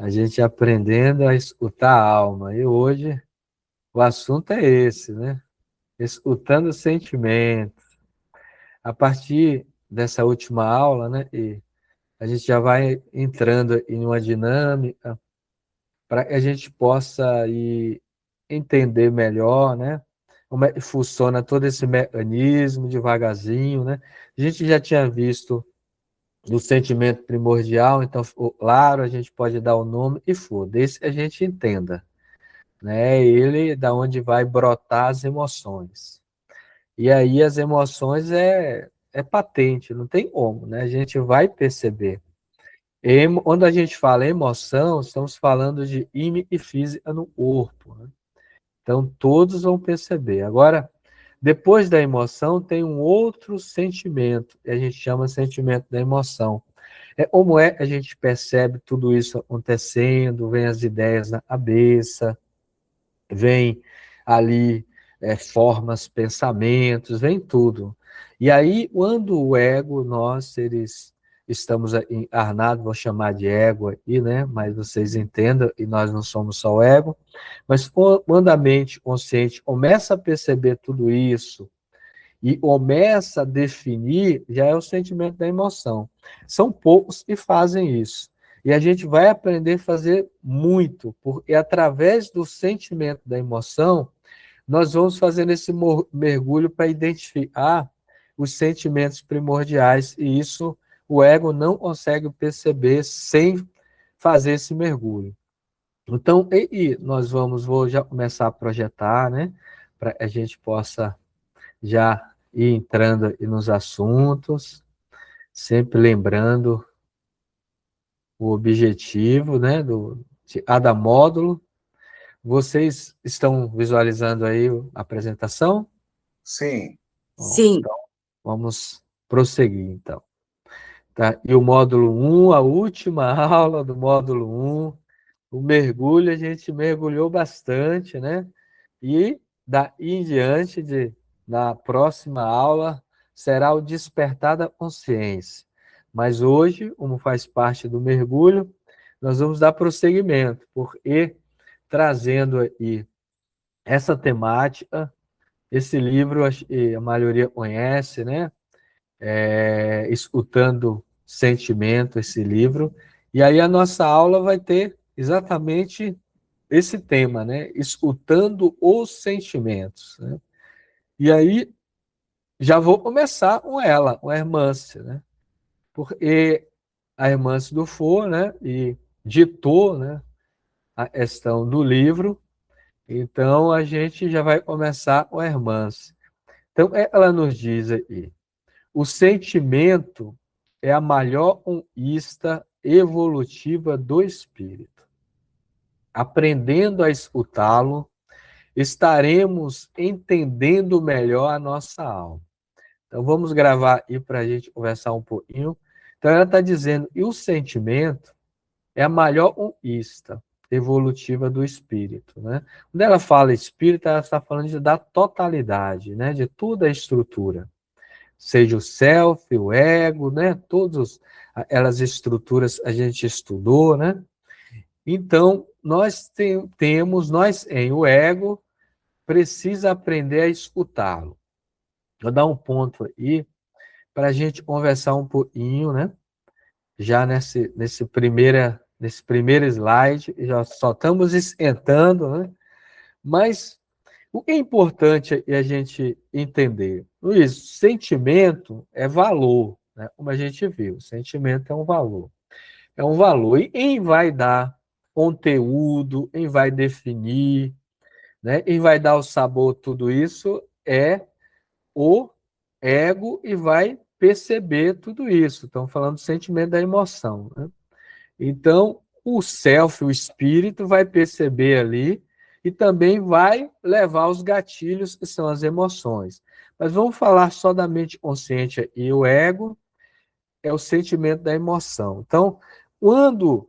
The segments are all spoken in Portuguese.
A gente aprendendo a escutar a alma. E hoje o assunto é esse, né? Escutando os sentimentos. A partir dessa última aula, né? E a gente já vai entrando em uma dinâmica para que a gente possa ir entender melhor, né? Como é que funciona todo esse mecanismo devagarzinho, né? A gente já tinha visto do sentimento primordial, então, claro, a gente pode dar o nome e for, desde que a gente entenda, né? Ele da onde vai brotar as emoções. E aí as emoções é patente, não tem como, né? A gente vai perceber. Quando a gente fala emoção, estamos falando de química e física no corpo, né? Então todos vão perceber. Agora, depois da emoção, tem um outro sentimento, que a gente chama sentimento da emoção. Como é que a gente percebe tudo isso acontecendo, vem as ideias na cabeça, vem ali formas, pensamentos, vem tudo. E aí, quando o ego, nós seres estamos encarnados, vou chamar de ego aqui, né? Mas vocês entendam, e nós não somos só o ego, mas quando a mente consciente começa a perceber tudo isso, e começa a definir, já é o sentimento da emoção. São poucos que fazem isso. E a gente vai aprender a fazer muito, porque através do sentimento da emoção, nós vamos fazendo esse mergulho para identificar os sentimentos primordiais, e isso o ego não consegue perceber sem fazer esse mergulho. Então, nós vou já começar a projetar, né, para que a gente possa já ir entrando nos assuntos, sempre lembrando o objetivo, né, de cada módulo. Vocês estão visualizando aí a apresentação? Sim. Bom, Sim. então, vamos prosseguir, então. Tá? E o módulo 1, a última aula do módulo 1, o mergulho, a gente mergulhou bastante, né? E daí em diante, na próxima aula, será o despertar da consciência. Mas hoje, como faz parte do mergulho, nós vamos dar prosseguimento, porque trazendo aí essa temática, esse livro a maioria conhece, né? Escutando sentimento, esse livro. E aí a nossa aula vai ter exatamente esse tema, né? Escutando os sentimentos, né? E aí já vou começar com ela, com a Hermância, né? Porque a Hermância Dufour, né? E ditou, né? A questão do livro. Então a gente já vai começar com a Hermância. Então ela nos diz aí: o sentimento é a maior conquista evolutiva do espírito. Aprendendo a escutá-lo, estaremos entendendo melhor a nossa alma. Então, vamos gravar aí para a gente conversar um pouquinho. Então, ela está dizendo que o sentimento é a maior conquista evolutiva do espírito, né? Quando ela fala espírito, ela está falando da totalidade, né? De toda a estrutura. Seja o self, o ego, né? Todas elas estruturas a gente estudou, né? Então, nós temos, nós em o ego, precisa aprender a escutá-lo. Vou dar um ponto aí para a gente conversar um pouquinho, né? Já nesse primeiro slide, já só estamos esquentando, né? Mas o que é importante é a gente entender? Luiz, sentimento é valor, né? Como a gente viu, sentimento é um valor. É um valor. E quem vai dar conteúdo, quem vai definir, né? Quem vai dar o sabor, tudo isso é o ego e vai perceber tudo isso. Estamos falando do sentimento da emoção, né? Então, o self, o espírito, vai perceber ali e também vai levar os gatilhos, que são as emoções. Mas vamos falar só da mente consciente e o ego é o sentimento da emoção. Então, quando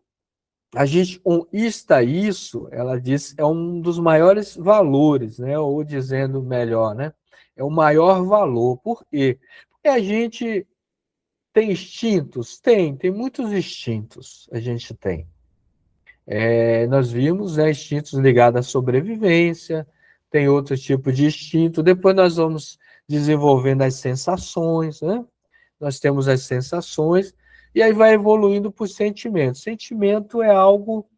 a gente conquista isso, ela diz, é um dos maiores valores, né? Ou dizendo melhor, né? É o maior valor. Por quê? Porque a gente tem instintos? Tem muitos instintos a gente tem. Nós vimos, né, instintos ligados à sobrevivência, tem outro tipo de instinto, depois nós vamos desenvolvendo as sensações, né? Nós temos as sensações, e aí vai evoluindo para os sentimentos. Sentimento é algo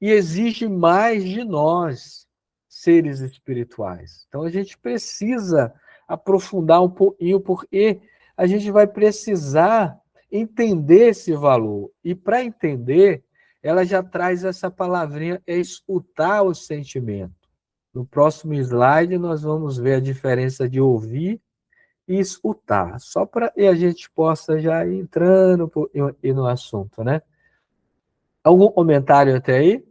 e exige mais de nós, seres espirituais. Então a gente precisa aprofundar um pouquinho, porque a gente vai precisar entender esse valor. E para entender, ela já traz essa palavrinha, é escutar o sentimento. No próximo slide, nós vamos ver a diferença de ouvir e escutar, só para que a gente possa já ir entrando no assunto, né? Algum comentário até aí?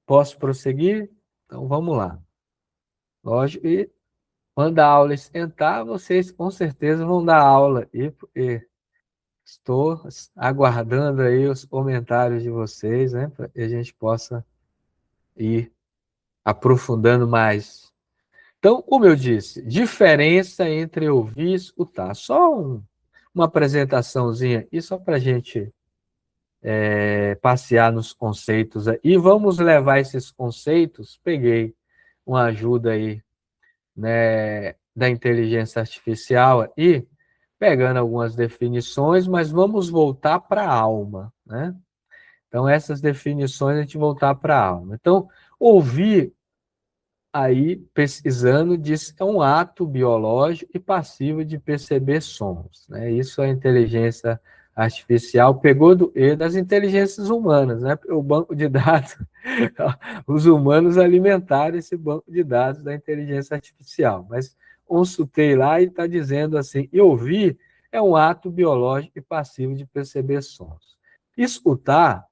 Posso prosseguir? Então vamos lá. Lógico, e quando a aula esquentar, vocês com certeza vão dar aula. E estou aguardando aí os comentários de vocês, né? Para que a gente possa ir aprofundando mais. Então, como eu disse, diferença entre ouvir e escutar. Só uma apresentaçãozinha e só para a gente passear nos conceitos. E vamos levar esses conceitos. Peguei uma ajuda aí, né, da inteligência artificial e pegando algumas definições, mas vamos voltar para a alma, né? Então, essas definições a gente voltar para a alma. Então, ouvir, aí, pesquisando, diz que é um ato biológico e passivo de perceber sons, né? Isso a inteligência artificial pegou das inteligências humanas, né? O banco de dados, os humanos alimentaram esse banco de dados da inteligência artificial, mas consultei lá e está dizendo assim, e ouvir é um ato biológico e passivo de perceber sons. Escutar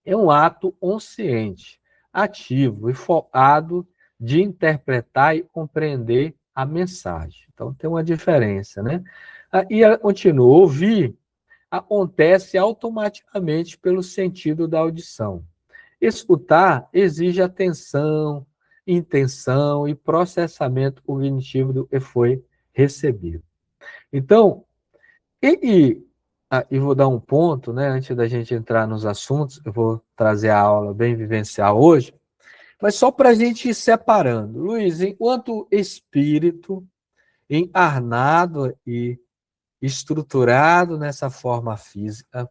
é um ato consciente, ativo e focado de interpretar e compreender a mensagem. Então, tem uma diferença, né? E ela continua, ouvir acontece automaticamente pelo sentido da audição. Escutar exige atenção, intenção e processamento cognitivo do que foi recebido. Então, e vou dar um ponto, né, antes da gente entrar nos assuntos, eu vou trazer a aula bem vivencial hoje, mas só para a gente ir separando. Luiz, enquanto espírito encarnado e estruturado nessa forma física,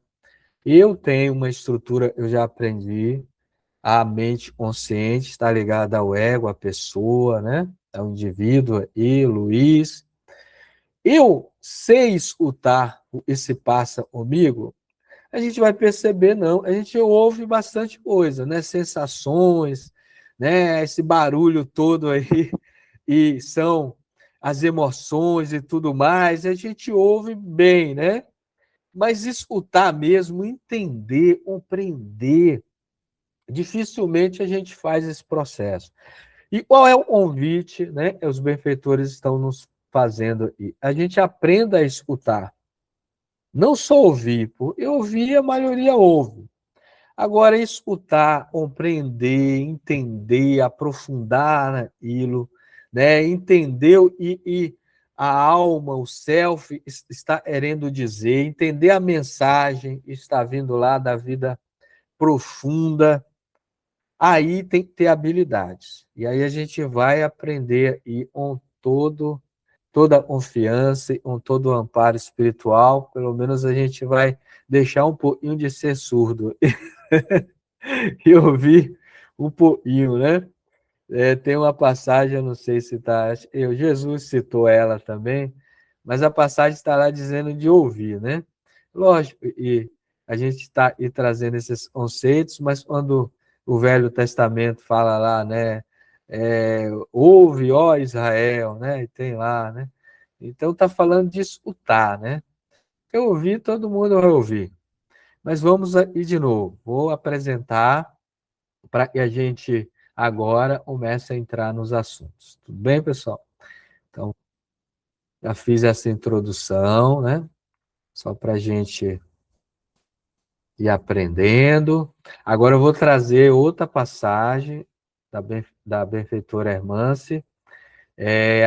eu tenho uma estrutura, eu já aprendi, a mente consciente está ligada ao ego, à pessoa, né? Ao indivíduo e Luiz. Eu sei escutar esse passa comigo, a gente vai perceber, não. A gente ouve bastante coisa, né? Sensações, né? Esse barulho todo aí, e são as emoções e tudo mais, a gente ouve bem, né? Mas escutar mesmo, entender, compreender, dificilmente a gente faz esse processo. E qual é o convite, né? Os benfeitores estão nos fazendo aí. A gente aprenda a escutar. Não só ouvir, porque ouvir a maioria ouve. Agora, escutar, compreender, entender, aprofundar naquilo, né? Entender e a alma, o self está querendo dizer, entender a mensagem que está vindo lá da vida profunda, aí tem que ter habilidades. E aí a gente vai aprender e com toda a confiança, com todo o amparo espiritual, pelo menos a gente vai deixar um pouquinho de ser surdo e ouvir um pouquinho, né? Tem uma passagem, eu não sei se está, Jesus citou ela também, mas a passagem está lá dizendo de ouvir, né? Lógico, e a gente está trazendo esses conceitos, mas quando o Velho Testamento fala lá, né? Ouve, ó Israel, né? E tem lá, né? Então está falando de escutar, né? Eu ouvi, todo mundo vai ouvir. Mas vamos aí de novo. Vou apresentar para que a gente agora comece a entrar nos assuntos. Tudo bem, pessoal? Então, já fiz essa introdução, né? Só para a gente ir aprendendo. Agora eu vou trazer outra passagem da benfeitora Hermance,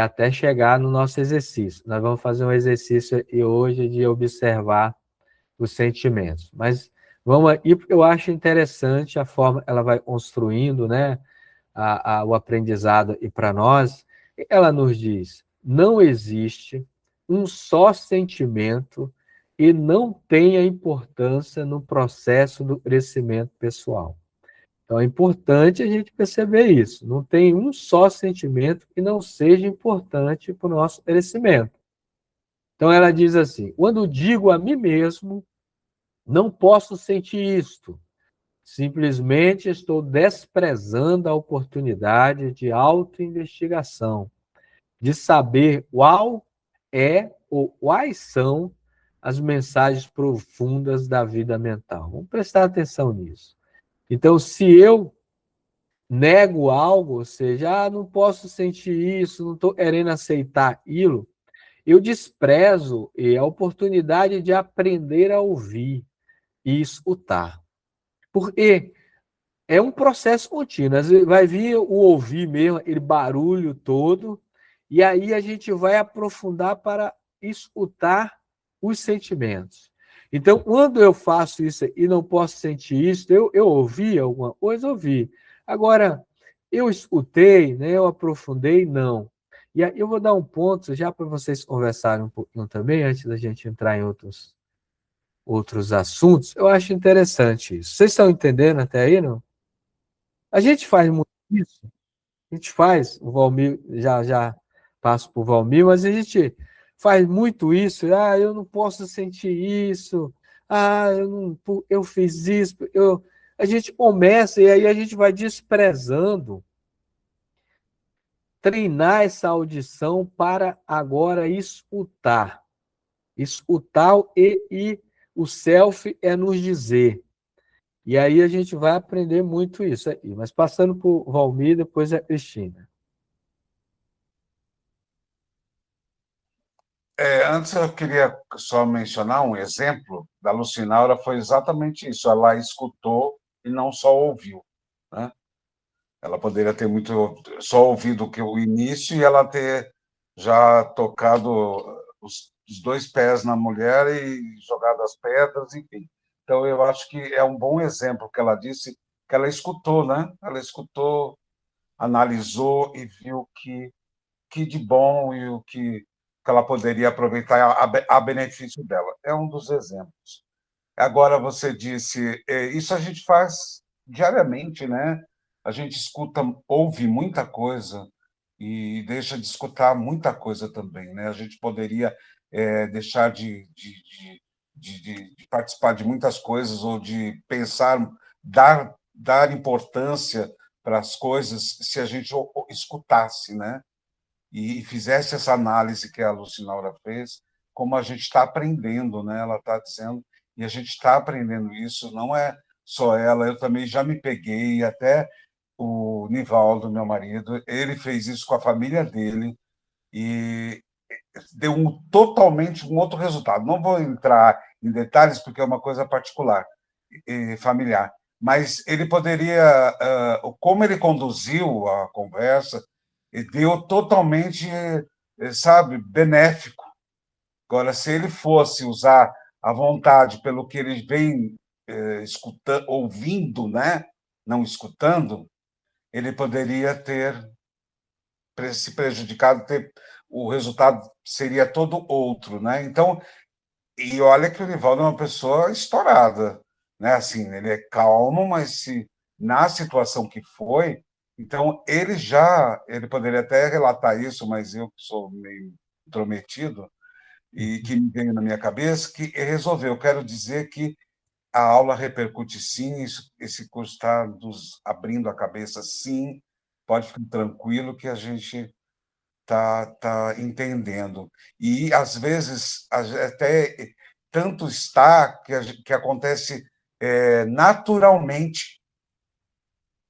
até chegar no nosso exercício. Nós vamos fazer um exercício hoje de observar os sentimentos. Mas Vamos aí, porque eu acho interessante a forma ela vai construindo, né, o aprendizado e para nós, ela nos diz: não existe um só sentimento e não tenha importância no processo do crescimento pessoal. Então é importante a gente perceber isso. Não tem um só sentimento que não seja importante para o nosso crescimento. Então ela diz assim: quando digo a mim mesmo, não posso sentir isto. Simplesmente estou desprezando a oportunidade de autoinvestigação, de saber qual é ou quais são as mensagens profundas da vida mental. Vamos prestar atenção nisso. Então, se eu nego algo, ou seja, não posso sentir isso, não estou querendo aceitar aquilo, eu desprezo a oportunidade de aprender a ouvir e escutar. Porque é um processo contínuo. Vai vir o ouvir mesmo, aquele barulho todo, e aí a gente vai aprofundar para escutar os sentimentos. Então, quando eu faço isso e não posso sentir isso, eu ouvi alguma coisa, ouvi. Agora, eu escutei, né, eu aprofundei, não. E aí eu vou dar um ponto, já para vocês conversarem um pouquinho também, antes da gente entrar em outros assuntos. Eu acho interessante isso. Vocês estão entendendo até aí, não? A gente faz muito isso, a gente faz, o Valmir, já passo por Valmir, mas a gente faz muito isso, eu não posso sentir isso, eu, não, eu fiz isso, a gente começa e aí a gente vai desprezando, treinar essa audição para agora escutar e o self é nos dizer. E aí a gente vai aprender muito isso aí. Mas passando por Valmir, depois é Cristina. Antes eu queria só mencionar um exemplo da Lucinaura, foi exatamente isso. Ela escutou e não só ouviu, né? Ela poderia ter muito só ouvido que o início e ela ter já tocado os dois pés na mulher e jogado as pedras, enfim. Então eu acho que é um bom exemplo que ela disse que ela escutou, né? Ela escutou, analisou e viu que de bom e o que ela poderia aproveitar a benefício dela. É um dos exemplos. Agora, você disse, isso a gente faz diariamente, né? A gente escuta, ouve muita coisa e deixa de escutar muita coisa também, né? A gente poderia deixar de participar de muitas coisas ou de pensar, dar importância para as coisas se a gente escutasse, né? E fizesse essa análise que a Lucinaura fez, como a gente está aprendendo, né? Ela está dizendo, e a gente está aprendendo isso, não é só ela, eu também já me peguei, até o Nivaldo, meu marido, ele fez isso com a família dele e deu totalmente um outro resultado. Não vou entrar em detalhes, porque é uma coisa particular e familiar, mas ele poderia, como ele conduziu a conversa, deu totalmente, sabe, benéfico. Agora, se ele fosse usar a vontade pelo que ele vem escutando, ouvindo, né, não escutando, ele poderia ter se prejudicado, o resultado seria todo outro, né? Então, e olha que o Nivaldo é uma pessoa estourada, né? Assim, ele é calmo, mas se na situação que foi, então ele poderia até relatar isso, mas eu que sou meio intrometido e que me veio na minha cabeça que resolveu. Eu quero dizer que a aula repercute sim, esse curso está nos abrindo a cabeça sim, pode ficar tranquilo que a gente tá entendendo. E, às vezes, até tanto está que acontece naturalmente,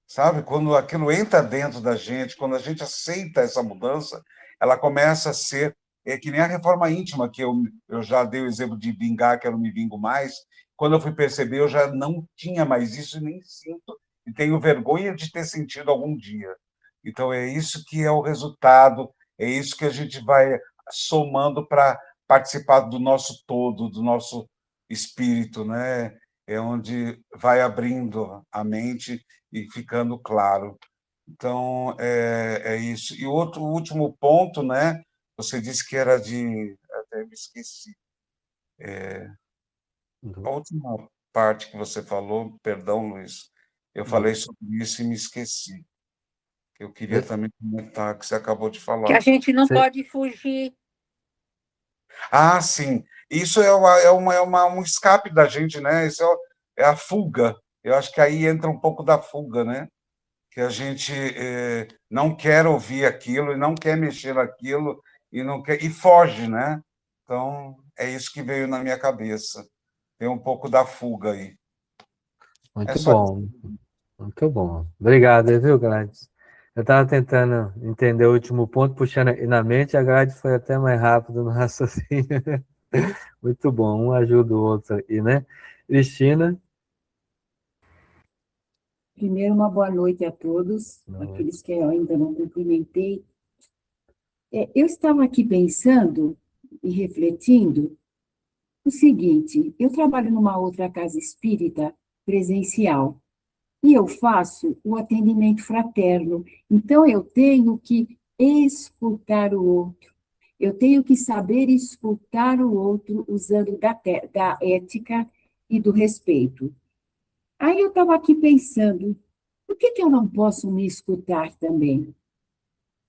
sabe? Quando aquilo entra dentro da gente, quando a gente aceita essa mudança, ela começa a ser que nem a reforma íntima, que eu já dei o exemplo de vingar, que eu não me vingo mais. Quando eu fui perceber, eu já não tinha mais isso e nem sinto, e tenho vergonha de ter sentido algum dia. Então, é isso que é o resultado, é isso que a gente vai somando para participar do nosso todo, do nosso espírito, né? é onde vai abrindo a mente e ficando claro. Então, é isso. E o último ponto, né? Você disse que era de... Até me esqueci. A última parte que você falou, perdão, Luiz, eu falei sobre isso e me esqueci. Eu queria também comentar que você acabou de Que a falar. gente não pode fugir. Ah, sim. Isso um escape da gente, né? Isso é a fuga. Eu acho que aí entra um pouco da fuga, né? Que a gente não quer ouvir aquilo e não quer mexer naquilo e não quer e foge, né? Então é isso que veio na minha cabeça. Tem um pouco da fuga aí. É Muito só isso. bom, muito bom. Obrigado, viu, Gladys? Eu estava tentando entender o último ponto, puxando aí na mente, a Gladys foi até mais rápido no raciocínio. Muito bom, um ajuda o outro aí, né? Cristina? Primeiro, uma boa noite a todos, Não. aqueles que eu ainda não cumprimentei. Eu estava aqui pensando e refletindo o seguinte: eu trabalho numa outra casa espírita presencial e eu faço o atendimento fraterno, então eu tenho que escutar o outro, eu tenho que saber escutar o outro usando da ética e do respeito. Aí eu estava aqui pensando, por que eu não posso me escutar também?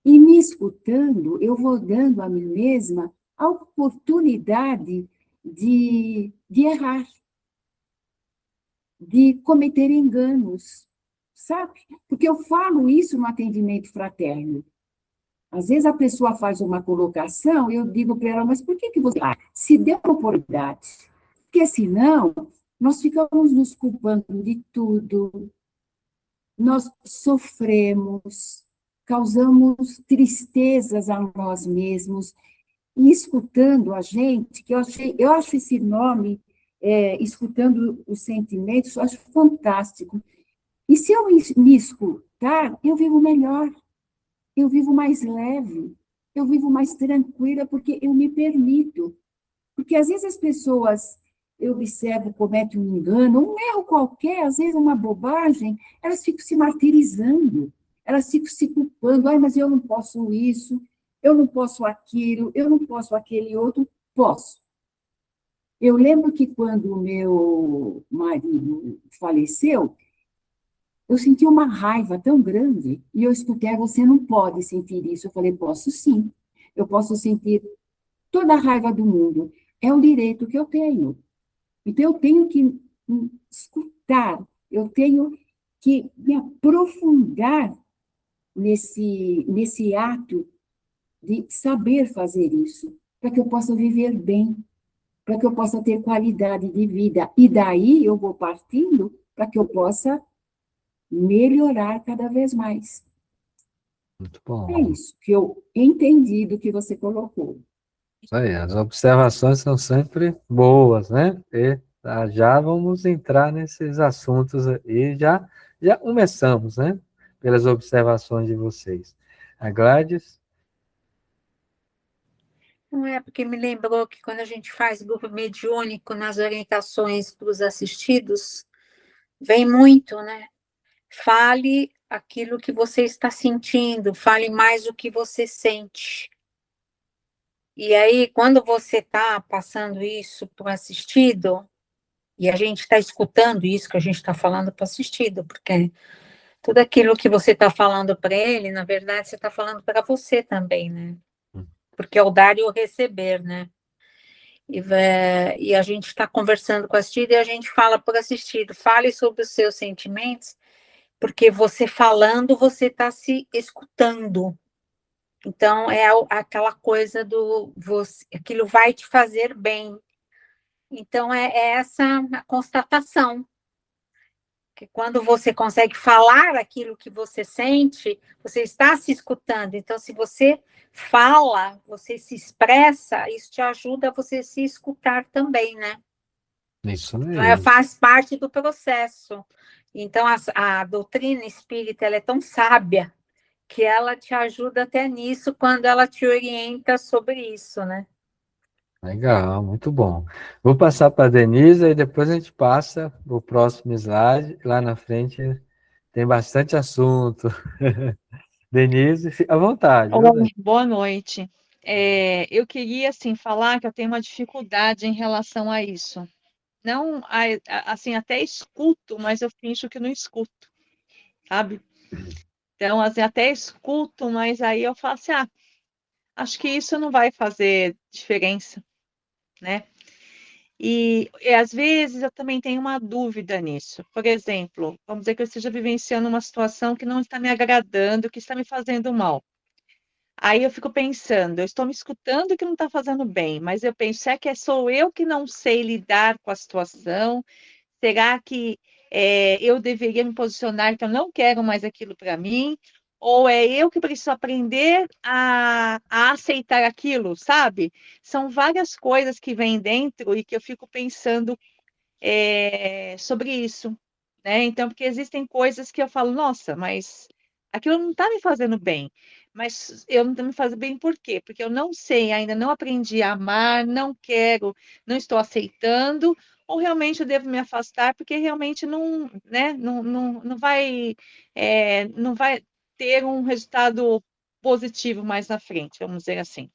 E me escutando, eu vou dando a mim mesma a oportunidade de errar, de cometer enganos, sabe? Porque eu falo isso no atendimento fraterno. Às vezes a pessoa faz uma colocação e eu digo para ela, mas por que você... Se dê uma oportunidade. Porque senão, nós ficamos nos culpando de tudo, nós sofremos, causamos tristezas a nós mesmos, e escutando a gente, que eu acho esse nome, escutando os sentimentos, eu acho fantástico. E se eu me escutar, eu vivo melhor, eu vivo mais leve, eu vivo mais tranquila, porque eu me permito. Porque às vezes as pessoas, eu observo, cometem um engano, um erro qualquer, às vezes uma bobagem, elas ficam se martirizando, elas ficam se culpando, ai, mas eu não posso isso, eu não posso aquilo, eu não posso aquele outro, posso. Eu lembro que quando o meu marido faleceu, eu senti uma raiva tão grande, e eu escutei, "Ah, você não pode sentir isso." Eu falei, posso sim, eu posso sentir toda a raiva do mundo, é um direito que eu tenho. Então, eu tenho que escutar, eu tenho que me aprofundar nesse ato de saber fazer isso, para que eu possa viver bem, para que eu possa ter qualidade de vida. E daí eu vou partindo para que eu possa melhorar cada vez mais. Muito É bom. isso que eu entendi do que você colocou. Isso aí, as observações são sempre boas, né? E já vamos entrar nesses assuntos e já começamos, né? Pelas observações de vocês. A Gladys? Não é, porque me lembrou que quando a gente faz grupo mediúnico nas orientações para os assistidos, vem muito, né? Fale aquilo que você está sentindo, fale mais o que você sente. E aí, quando você está passando isso para o assistido, e a gente está escutando isso que a gente está falando para o assistido, porque tudo aquilo que você está falando para ele, na verdade, você está falando para você também, né? Porque é o dar e o receber, né? E a gente está conversando com o assistido e a gente fala para o assistido, fale sobre os seus sentimentos, porque você falando, você está se escutando. Então, é aquela coisa do você, aquilo vai te fazer bem. Então, é essa a constatação, que quando você consegue falar aquilo que você sente, você está se escutando. Então, se você fala, você se expressa, isso te ajuda a você se escutar também, né? Isso Então, mesmo. faz parte do processo. Então, a doutrina espírita ela é tão sábia que ela te ajuda até nisso quando ela te orienta sobre isso, né? Legal, muito bom. Vou passar para a Denise e depois a gente passa para o próximo slide. Lá na frente tem bastante assunto. Denise, fica à vontade, viu, Oi, Denise? boa noite. Eu queria, assim, falar que eu tenho uma dificuldade em relação a isso. Não, assim, até escuto, mas eu finjo que não escuto, sabe? Então, assim, até escuto, mas aí eu falo assim, acho que isso não vai fazer diferença, né? E às vezes eu também tenho uma dúvida nisso. Por exemplo, vamos dizer que eu esteja vivenciando uma situação que não está me agradando, que está me fazendo mal. Aí eu fico pensando, eu estou me escutando que não está fazendo bem, mas eu penso, é que sou eu que não sei lidar com a situação? Será que eu deveria me posicionar que eu não quero mais aquilo para mim? Ou é eu que preciso aprender a aceitar aquilo, sabe? São várias coisas que vêm dentro e que eu fico pensando sobre isso, né? Então, porque existem coisas que eu falo, nossa, mas aquilo não está me fazendo bem. Mas eu não estou me fazendo bem por quê? Porque eu não sei, ainda não aprendi a amar, não quero, não estou aceitando, ou realmente eu devo me afastar, porque realmente não, né, não vai ter um resultado positivo mais na frente, vamos dizer assim.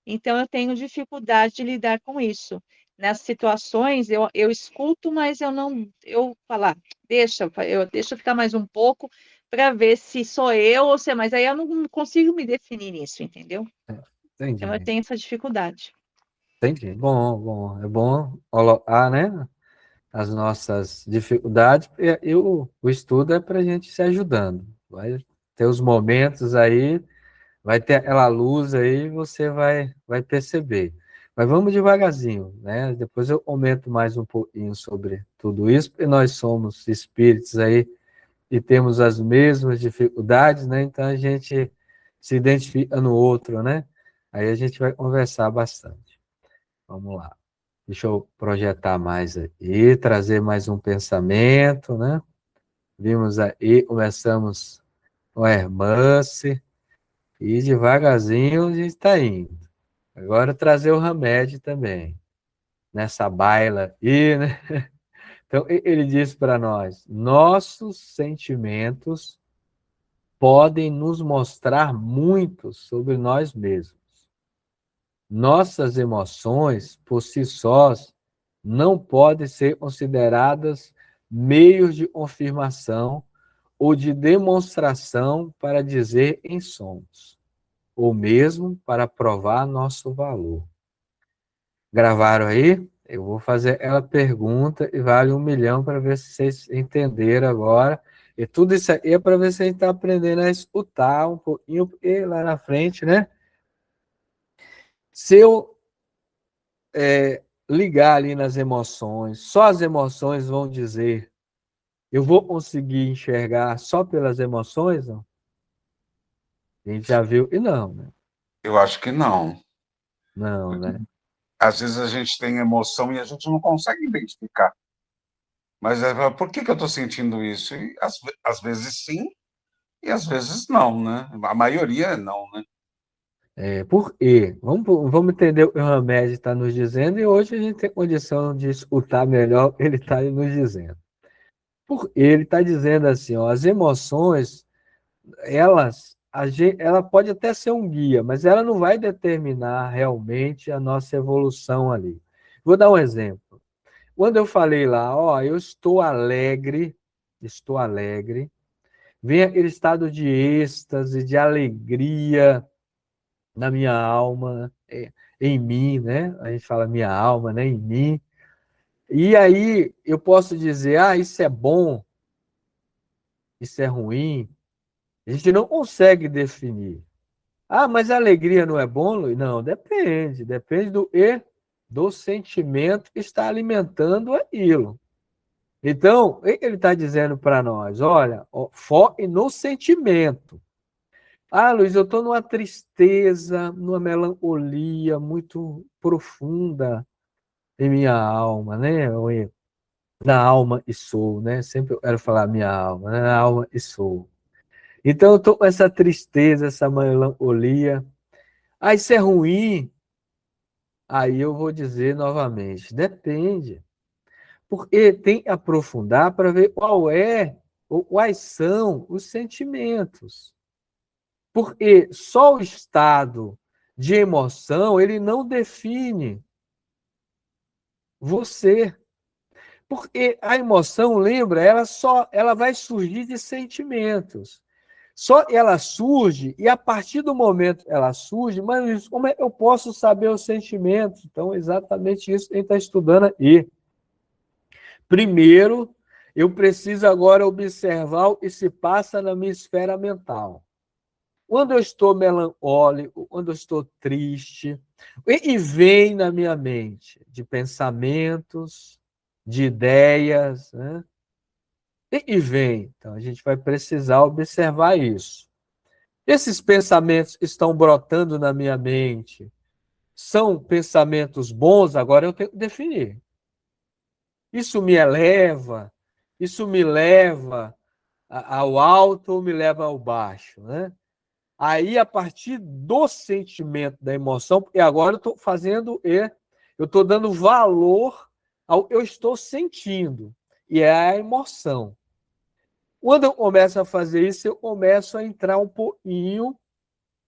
Então, eu tenho dificuldade de lidar com isso. Nessas situações, eu escuto, mas eu não, eu falar, deixa eu ficar mais um pouco para ver se sou eu ou se é, mas aí eu não consigo me definir nisso, entendeu? Então, eu Entendi, tenho essa dificuldade. entendi. Bom, bom, é bom colocar, né, as nossas dificuldades, e o estudo é para a gente se ajudando. Vai ter os momentos aí, vai ter aquela luz aí, você vai perceber. Mas vamos devagarzinho, né? Depois eu comento mais um pouquinho sobre tudo isso, porque nós somos espíritos aí e temos as mesmas dificuldades, né? Então a gente se identifica no outro, né? Aí a gente vai conversar bastante. Vamos lá. Deixa eu projetar mais aí, trazer mais um pensamento, né? Vimos aí, começamos com a Hermance, e devagarzinho a gente está indo. Agora trazer o Hamed também, nessa baila aí, né? Então, ele diz para nós: nossos sentimentos podem nos mostrar muito sobre nós mesmos. Nossas emoções, por si sós, não podem ser consideradas meios de confirmação ou de demonstração para dizer em somos, ou mesmo para provar nosso valor. Gravaram aí? Eu vou fazer ela pergunta e vale 1 milhão para ver se vocês entenderam agora. E tudo isso aí é para ver se a gente está aprendendo a escutar um pouquinho, porque lá na frente, né? Se eu ligar ali nas emoções, só as emoções vão dizer, eu vou conseguir enxergar só pelas emoções? Não? A gente já viu, e não, né? Eu acho que não. Não, né? Às vezes a gente tem emoção e a gente não consegue identificar. Mas por que eu estou sentindo isso? E às vezes sim, e às vezes não, né? A maioria é não, né? Por quê? Vamos entender o que o Hamed está nos dizendo e hoje a gente tem condição de escutar melhor o que ele está nos dizendo. Ele está dizendo assim, ó, as emoções, ela pode até ser um guia, mas ela não vai determinar realmente a nossa evolução ali. Vou dar um exemplo. Quando eu falei lá, ó, eu estou alegre, vem aquele estado de êxtase, de alegria na minha alma, em mim, né? A gente fala minha alma, né? Em mim. E aí eu posso dizer, isso é bom, isso é ruim. A gente não consegue definir. Mas a alegria não é bom, Luiz? Não, depende. Depende do sentimento que está alimentando aquilo. Então, o que ele está dizendo para nós? Olha, foque no sentimento. Luiz, eu estou numa tristeza, numa melancolia muito profunda em minha alma, né? Na alma e sou, né? Sempre eu quero falar minha alma, né? Na alma e sou. Então eu estou com essa tristeza, essa melancolia. Isso é ruim. Aí eu vou dizer novamente, depende. Porque tem que aprofundar para ver quais são os sentimentos. Porque só o estado de emoção, ele não define você. Porque a emoção, lembra, ela vai surgir de sentimentos. Só ela surge, e a partir do momento que ela surge, mas como eu posso saber os sentimentos? Então, exatamente isso que a gente está estudando aí. Primeiro, eu preciso agora observar o que se passa na minha esfera mental. Quando eu estou melancólico, quando eu estou triste, e vem na minha mente de pensamentos, de ideias, né? E vem. Então, a gente vai precisar observar isso. Esses pensamentos que estão brotando na minha mente são pensamentos bons? Agora eu tenho que definir. Isso me eleva? Isso me leva ao alto ou me leva ao baixo, né? Aí, a partir do sentimento, da emoção, porque agora eu estou dando valor ao que eu estou sentindo, e é a emoção. Quando eu começo a fazer isso, eu começo a entrar um pouquinho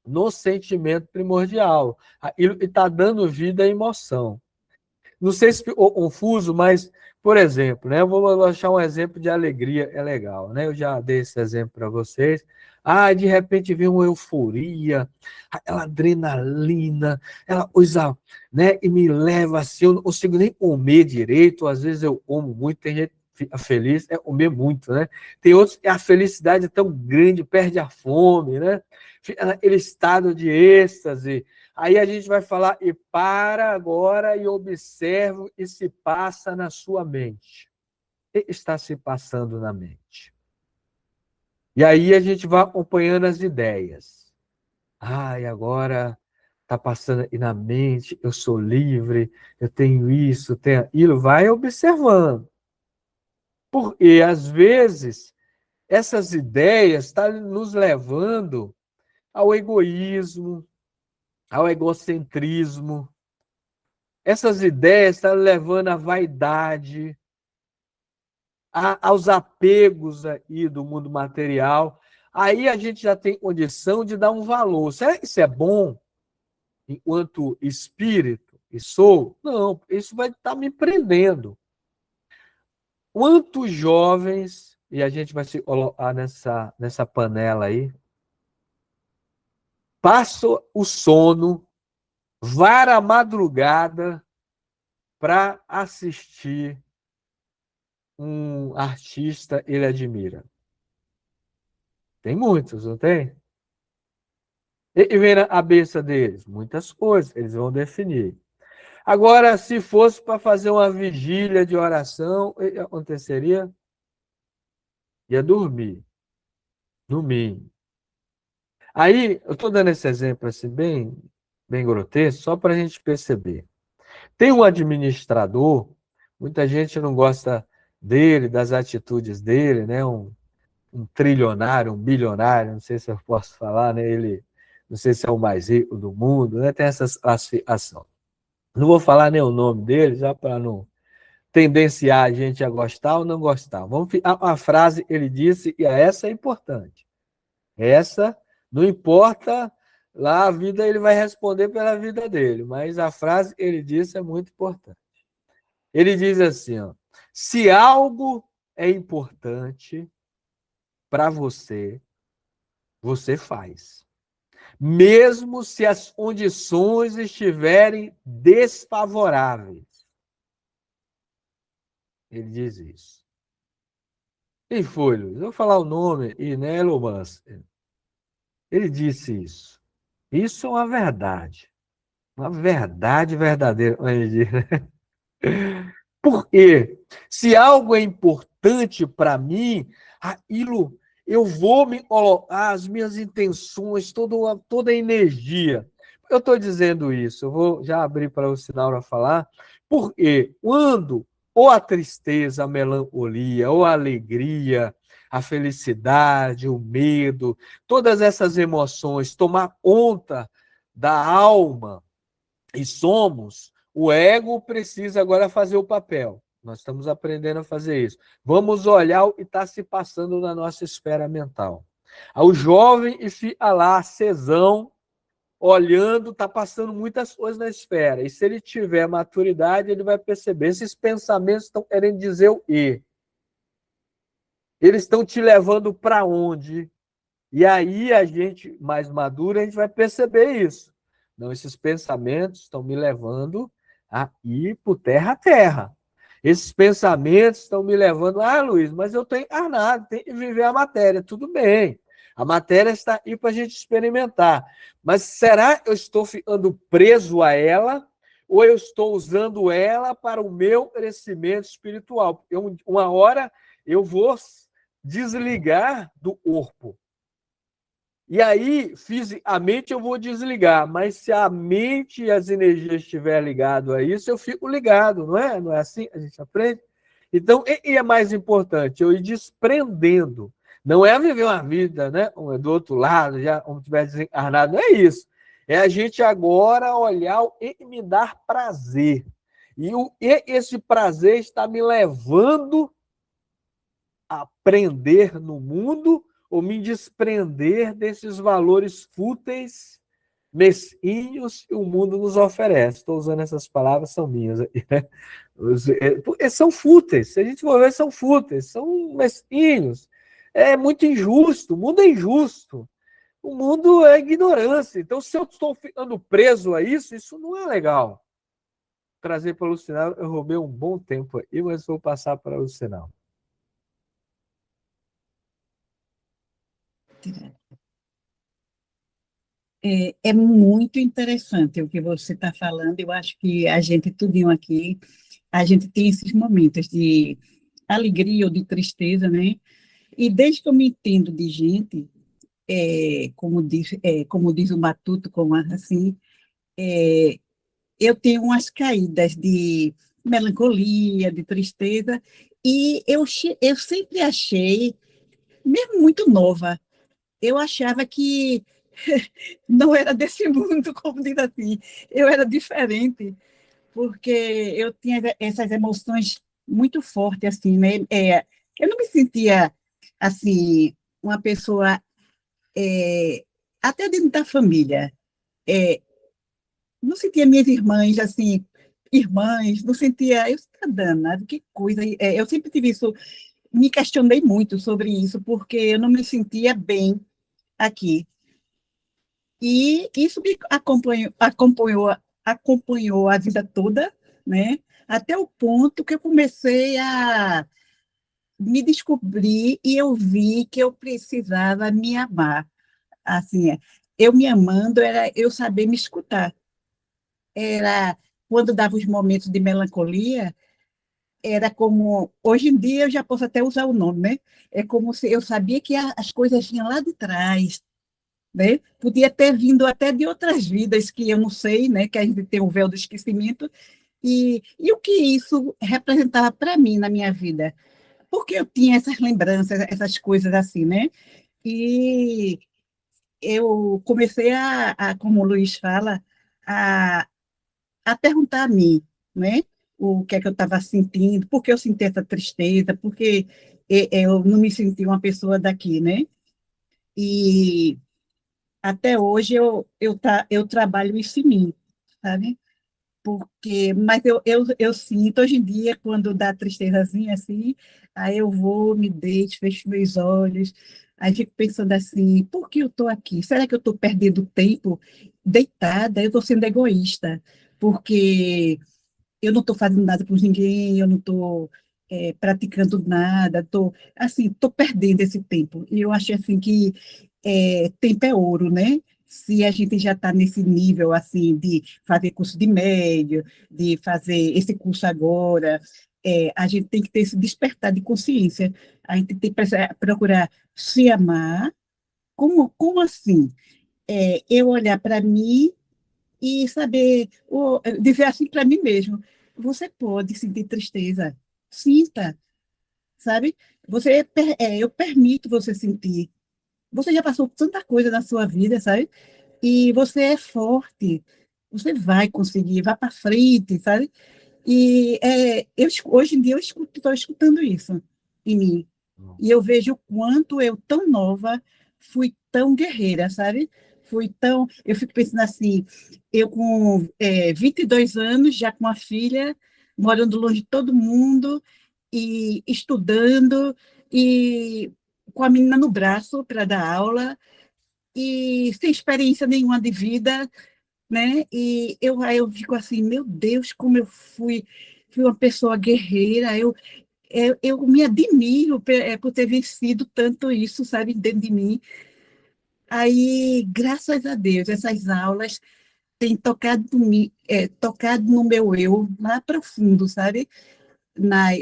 no sentimento primordial. Ele está dando vida à emoção. Não sei se ficou confuso, mas, por exemplo, né, eu vou achar um exemplo de alegria, é legal, né? Eu já dei esse exemplo para vocês. De repente vem uma euforia, aquela adrenalina, aquela coisa, né, e me leva assim, eu não consigo nem comer direito, às vezes eu como muito, tem gente que fica feliz, é comer muito, né? Tem outros que a felicidade é tão grande, perde a fome, né? Fica naquele estado de êxtase. Aí a gente vai falar, e para agora e observa o que se passa na sua mente. O que está se passando na mente? E aí a gente vai acompanhando as ideias. E agora está passando aí na mente, eu sou livre, eu tenho isso, tenho aquilo. Vai observando. Porque, às vezes, essas ideias estão nos levando ao egoísmo, ao egocentrismo. Essas ideias estão levando à vaidade, aos apegos aí do mundo material. Aí a gente já tem condição de dar um valor. Será que isso é bom enquanto espírito e sou? Não, isso vai estar me prendendo. Quantos jovens, e a gente vai se colocar nessa panela aí, passam o sono, vara a madrugada para assistir um artista ele admira? Tem muitos, não tem? E vem na cabeça deles? Muitas coisas, eles vão definir. Agora, se fosse para fazer uma vigília de oração, o que aconteceria? Ia dormir, no mínimo. Aí, eu estou dando esse exemplo assim, bem grotesco, só para a gente perceber. Tem um administrador, muita gente não gosta dele, das atitudes dele, né? Um trilionário, um bilionário, não sei se eu posso falar, né? Ele, não sei se é o mais rico do mundo, né? Tem essa classificação. Não vou falar nem o nome dele, já para não tendenciar a gente a gostar ou não gostar. A frase ele disse, e essa é importante. Essa, não importa, lá a vida ele vai responder pela vida dele, mas a frase que ele disse é muito importante. Ele diz assim, se algo é importante para você, você faz. Mesmo se as condições estiverem desfavoráveis. Ele diz isso. Quem foi, Luiz? Eu vou falar o nome, né, Elon Musk. Ele disse isso. Isso é uma verdade. Uma verdade verdadeira. Ele diz, né? Por quê? Se algo é importante para mim, aquilo eu vou me colocar as minhas intenções, toda a energia. Eu estou dizendo isso, eu vou já abrir para o Sinaura falar, porque quando ou a tristeza, a melancolia, ou a alegria, a felicidade, o medo, todas essas emoções tomar conta da alma, e somos, o ego precisa agora fazer o papel. Nós estamos aprendendo a fazer isso. Vamos olhar o que está se passando na nossa esfera mental. O jovem e fica lá, cesão, olhando, está passando muitas coisas na esfera. E se ele tiver maturidade, ele vai perceber. Esses pensamentos estão querendo dizer o quê? Eles estão te levando para onde? E aí a gente, mais maduro, a gente vai perceber isso. Não, esses pensamentos estão me levando a ir por terra a terra. Esses pensamentos estão me levando, Luiz, mas eu estou encarnado, tenho que viver a matéria. Tudo bem, a matéria está aí para a gente experimentar. Mas será que eu estou ficando preso a ela ou eu estou usando ela para o meu crescimento espiritual? Porque uma hora eu vou desligar do corpo. E aí, fisicamente, eu vou desligar, mas se a mente e as energias estiverem ligadas a isso, eu fico ligado, não é? Não é assim que a gente aprende? Então, e é mais importante, eu ir desprendendo. Não é viver uma vida, né? Do outro lado, já como estiver desencarnado, não é isso. É a gente agora olhar e me dar prazer. E esse prazer está me levando a aprender no mundo ou me desprender desses valores fúteis, mesquinhos que o mundo nos oferece. Estou usando essas palavras, são minhas. São fúteis, se a gente for ver, são fúteis, são mesquinhos. É muito injusto, o mundo é injusto. O mundo é ignorância. Então, se eu estou ficando preso a isso, isso não é legal. Trazer para o Lucinal, eu roubei um bom tempo aí, mas vou passar para o Lucinal. É muito interessante o que você está falando. Eu acho que a gente, tudinho aqui, a gente tem esses momentos de alegria ou de tristeza, né? E desde que eu me entendo de gente, como diz o Matuto, como assim, eu tenho umas caídas de melancolia, de tristeza, e eu sempre achei, mesmo muito nova, eu achava que não era desse mundo, como diz assim, eu era diferente, porque eu tinha essas emoções muito fortes, assim, né? Eu não me sentia, assim, uma pessoa, até dentro da família, é, não sentia minhas irmãs, assim, irmãs, não sentia, eu estava danada, que coisa, eu sempre tive isso, me questionei muito sobre isso, porque eu não me sentia bem aqui. E isso me acompanhou a vida toda, né? Até o ponto que eu comecei a me descobrir e eu vi que eu precisava me amar. Assim, eu me amando era eu saber me escutar. Era quando dava os momentos de melancolia, era como hoje em dia eu já posso até usar o nome, né? É como se eu sabia que as coisas vinham lá de trás, né? Podia ter vindo até de outras vidas que eu não sei, né? Que a gente tem o véu do esquecimento. E o que isso representava para mim na minha vida? Porque eu tinha essas lembranças, essas coisas assim, né? E eu comecei como o Luiz fala, a, a perguntar a mim, né? O que é que eu estava sentindo, por que eu senti essa tristeza, porque eu não me senti uma pessoa daqui, né? E até hoje eu trabalho isso em mim, sabe? Mas eu sinto, hoje em dia, quando dá tristezazinha assim, aí eu vou, me deito, fecho meus olhos, aí fico pensando assim, por que eu estou aqui? Será que eu estou perdendo tempo deitada? Eu estou sendo egoísta, porque eu não estou fazendo nada por ninguém, eu não estou praticando nada, estou perdendo esse tempo. E eu acho assim que tempo é ouro, né? Se a gente já está nesse nível assim de fazer curso de médio, de fazer esse curso agora, a gente tem que ter esse despertar de consciência. A gente tem que procurar se amar. Como assim? Eu olhar para mim e saber, dizer assim para mim mesmo, você pode sentir tristeza, sinta, sabe? Eu permito você sentir. Você já passou tanta coisa na sua vida, sabe? E você é forte. você vai conseguir, vá para frente, sabe? E hoje em dia eu estou escutando isso em mim. E eu vejo o quanto eu, tão nova, fui tão guerreira, sabe? Eu fico pensando assim, eu com 22 anos, já com uma filha, morando longe de todo mundo, e estudando, e com a menina no braço para dar aula, e sem experiência nenhuma de vida, né? Aí eu fico assim, meu Deus, como fui uma pessoa guerreira, eu me admiro por ter vencido tanto isso, sabe, dentro de mim. Aí, graças a Deus, essas aulas têm tocado no meu eu lá profundo, sabe?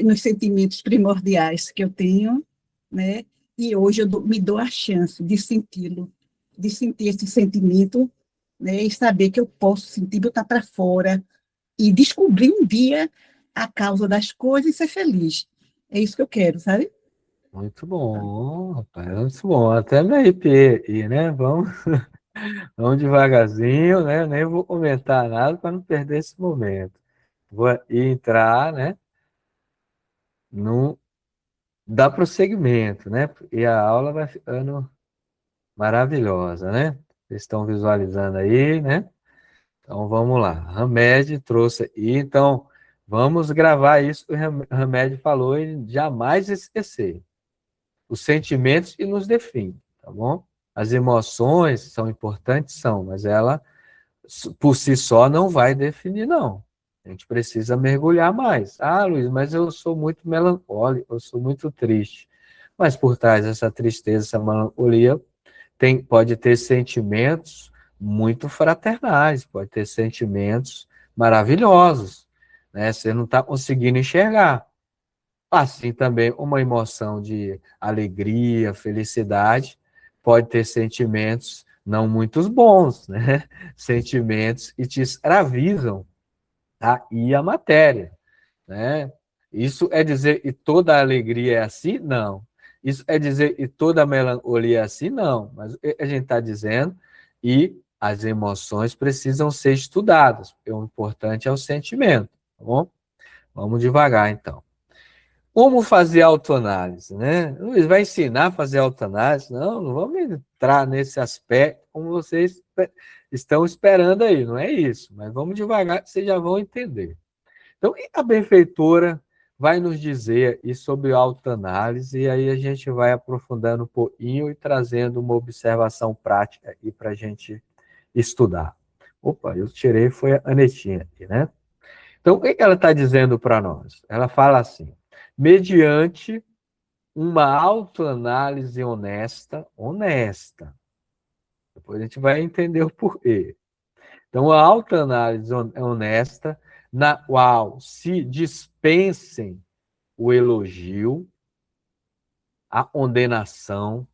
Nos sentimentos primordiais que eu tenho, né? E hoje me dou a chance de senti-lo, de sentir esse sentimento, né? E saber que eu posso sentir, botar para fora e descobrir um dia a causa das coisas e ser feliz. É isso que eu quero, sabe? Muito bom, rapaz, muito bom. Até me arrepiei aqui, né? Vamos devagarzinho, né? Nem vou comentar nada para não perder esse momento. Vou entrar, né? No, Dar prosseguimento, né? E a aula vai ficando maravilhosa, né? Vocês estão visualizando aí, né? Então vamos lá. Hamed trouxe aí, então vamos gravar isso que o Hamed falou e jamais esquecer. Os sentimentos que nos definem, tá bom? As emoções são importantes, são, mas ela por si só não vai definir, não. A gente precisa mergulhar mais. Ah, Luiz, mas eu sou muito melancólico, eu sou muito triste. Mas por trás dessa tristeza, essa melancolia, pode ter sentimentos muito fraternais, pode ter sentimentos maravilhosos, né? Você não está conseguindo enxergar. Assim também, uma emoção de alegria, felicidade, pode ter sentimentos não muito bons, né? Sentimentos que te escravizam, tá? E a matéria, né? Isso é dizer que toda alegria é assim? Não. Isso é dizer que toda melancolia é assim? Não. Mas a gente está dizendo e as emoções precisam ser estudadas, porque o importante é o sentimento, tá bom? Vamos devagar, então. Como fazer autoanálise, né? Luiz, vai ensinar a fazer autoanálise? Não, não vamos entrar nesse aspecto como vocês estão esperando aí, não é isso. Mas vamos devagar, que vocês já vão entender. Então, a benfeitora vai nos dizer e sobre autoanálise, e aí a gente vai aprofundando um pouquinho e trazendo uma observação prática aqui para a gente estudar. Opa, eu tirei, foi a Anetinha aqui, né? Então, o que ela está dizendo para nós? Ela fala assim, mediante uma autoanálise honesta. Depois a gente vai entender o porquê. Então, a autoanálise honesta, na qual se dispensem o elogio, a condenação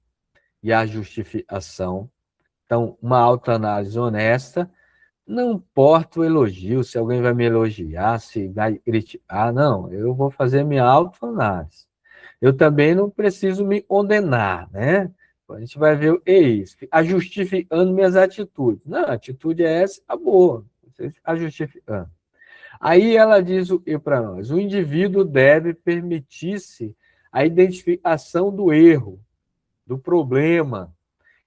e a justificação. Então, uma autoanálise honesta, não importa o elogio, se alguém vai me elogiar, se vai criticar, não, eu vou fazer minha autoanálise. Eu também não preciso me condenar, né? A gente vai ver isso, a justificando minhas atitudes. Não, a atitude é essa, tá boa, você está justificando. Aí ela diz o que para nós? O indivíduo deve permitir-se a identificação do erro, do problema,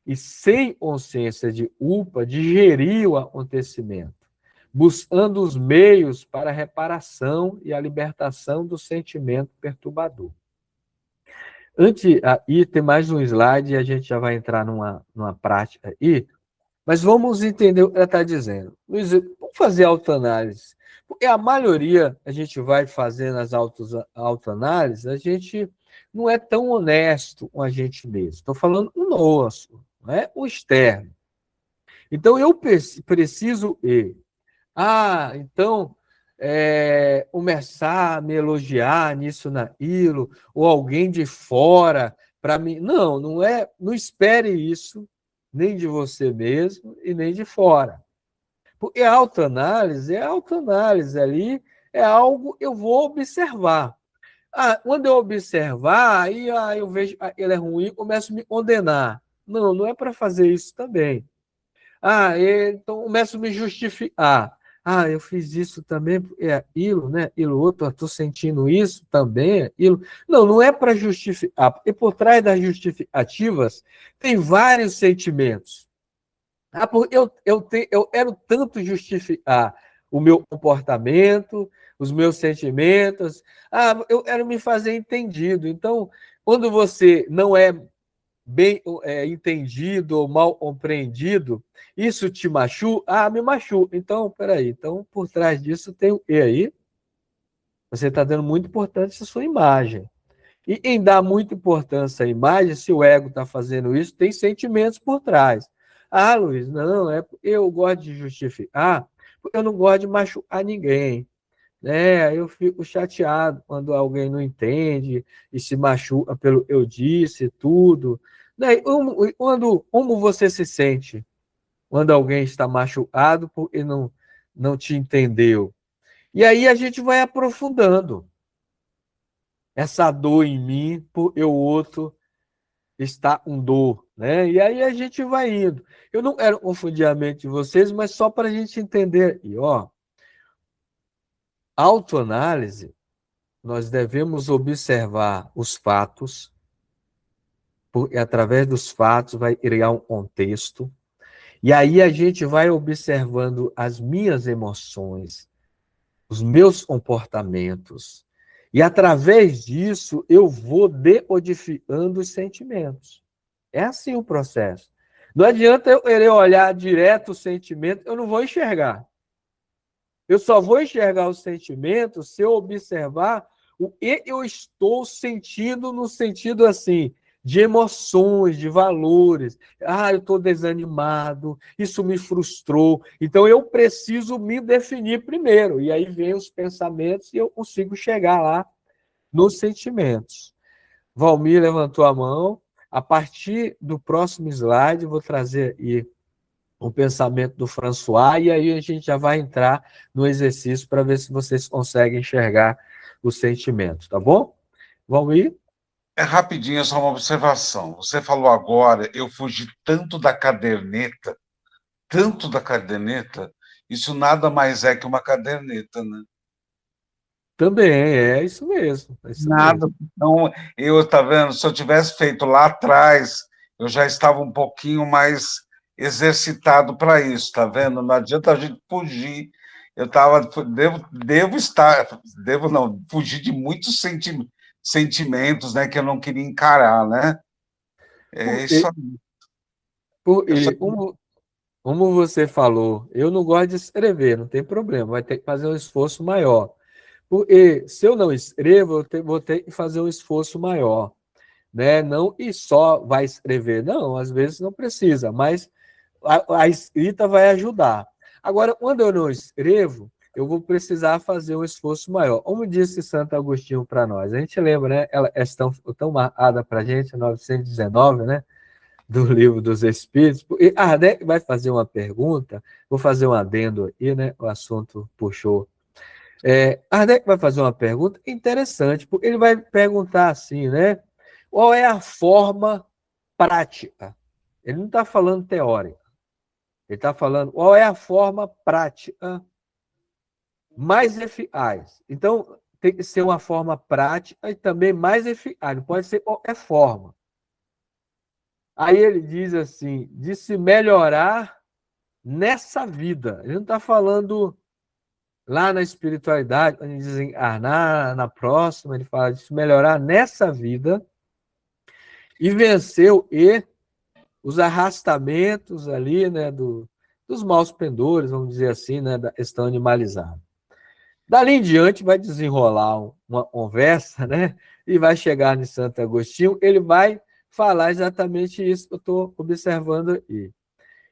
e sem consciência de culpa, digerir o acontecimento, buscando os meios para a reparação e a libertação do sentimento perturbador. Antes, aí tem mais um slide e a gente já vai entrar numa prática aí, mas vamos entender o que ela está dizendo. Luiz, vamos fazer autoanálise. Porque a maioria a gente vai fazer nas autoanálises, a gente não é tão honesto com a gente mesmo. Estou falando o nosso, não é o externo. Então, eu preciso então, começar a me elogiar nisso, naquilo, ou alguém de fora para mim. Não, não é. Não espere isso, nem de você mesmo e nem de fora. Porque a autoanálise ali, é algo que eu vou observar. Quando eu observar, aí eu vejo ele é ruim, começo a me condenar. Não, não é para fazer isso também. Então começo a me justificar. Eu fiz isso também, é aquilo, né? Aquilo outro, eu estou sentindo isso também, aquilo. Não, não é para justificar, porque por trás das justificativas tem vários sentimentos. Porque eu quero tanto justificar o meu comportamento, os meus sentimentos. Eu quero me fazer entendido. Então, quando você não é bem entendido ou mal compreendido, isso te machuca? Me machuca. Então, peraí. Então, por trás disso tem o quê aí? Você está dando muita importância à sua imagem. E em dar muita importância à imagem, se o ego está fazendo isso, tem sentimentos por trás. Luiz, não, eu gosto de justificar, porque eu não gosto de machucar ninguém. Né? Eu fico chateado quando alguém não entende e se machuca pelo eu disse, tudo. Né? Como você se sente quando alguém está machucado porque não te entendeu? E aí a gente vai aprofundando essa dor em mim, por eu outro está com dor, né? E aí a gente vai indo. Eu não quero confundir a mente de vocês, mas só para a gente entender. E, autoanálise, nós devemos observar os fatos, porque através dos fatos vai criar um contexto, e aí a gente vai observando as minhas emoções, os meus comportamentos, e através disso eu vou decodificando os sentimentos. É assim o processo. Não adianta eu querer olhar direto o sentimento, eu não vou enxergar. Eu só vou enxergar o sentimento se eu observar o que eu estou sentindo no sentido assim, de emoções, de valores. Eu estou desanimado, isso me frustrou. Então eu preciso me definir primeiro. E aí vem os pensamentos e eu consigo chegar lá nos sentimentos. Valmir levantou a mão. A partir do próximo slide, eu vou trazer aí o pensamento do François, e aí a gente já vai entrar no exercício para ver se vocês conseguem enxergar o sentimento, tá bom? Vamos ir? É rapidinho, só uma observação. Você falou agora, eu fugi tanto da caderneta, isso nada mais é que uma caderneta, né? Também, é isso mesmo. É isso Nada. mesmo. Então, tá vendo? Se eu tivesse feito lá atrás, eu já estava um pouquinho mais exercitado para isso, tá vendo? Não adianta a gente fugir. Devo não, fugir de muitos sentimentos, né, que eu não queria encarar, né? É isso aí. Essa- Como você falou, eu não gosto de escrever, não tem problema, vai ter que fazer um esforço maior. Porque se eu não escrevo, vou ter que fazer um esforço maior. Né? Não e só vai escrever, não, às vezes não precisa, mas a escrita vai ajudar. Agora, quando eu não escrevo, eu vou precisar fazer um esforço maior. Como disse Santo Agostinho para nós, a gente lembra, né? Ela é tão marcada para a gente, 919, né? Do Livro dos Espíritos. E Kardec vai fazer uma pergunta, vou fazer um adendo aí, né? O assunto puxou. Kardec vai fazer uma pergunta interessante, porque ele vai perguntar assim, né? Qual é a forma prática? Ele não está falando teórica. Ele está falando qual é a forma prática mais eficaz. Então, tem que ser uma forma prática e também mais eficaz. Não pode ser qualquer forma. Aí ele diz assim, de se melhorar nessa vida. Ele não está falando lá na espiritualidade, quando ele desencarnar na próxima, ele fala de se melhorar nessa vida e venceu os arrastamentos ali, né, dos maus pendores, vamos dizer assim, né, da questão animalizada. Dali em diante vai desenrolar uma conversa, né, e vai chegar em Santo Agostinho, ele vai falar exatamente isso que eu estou observando aí.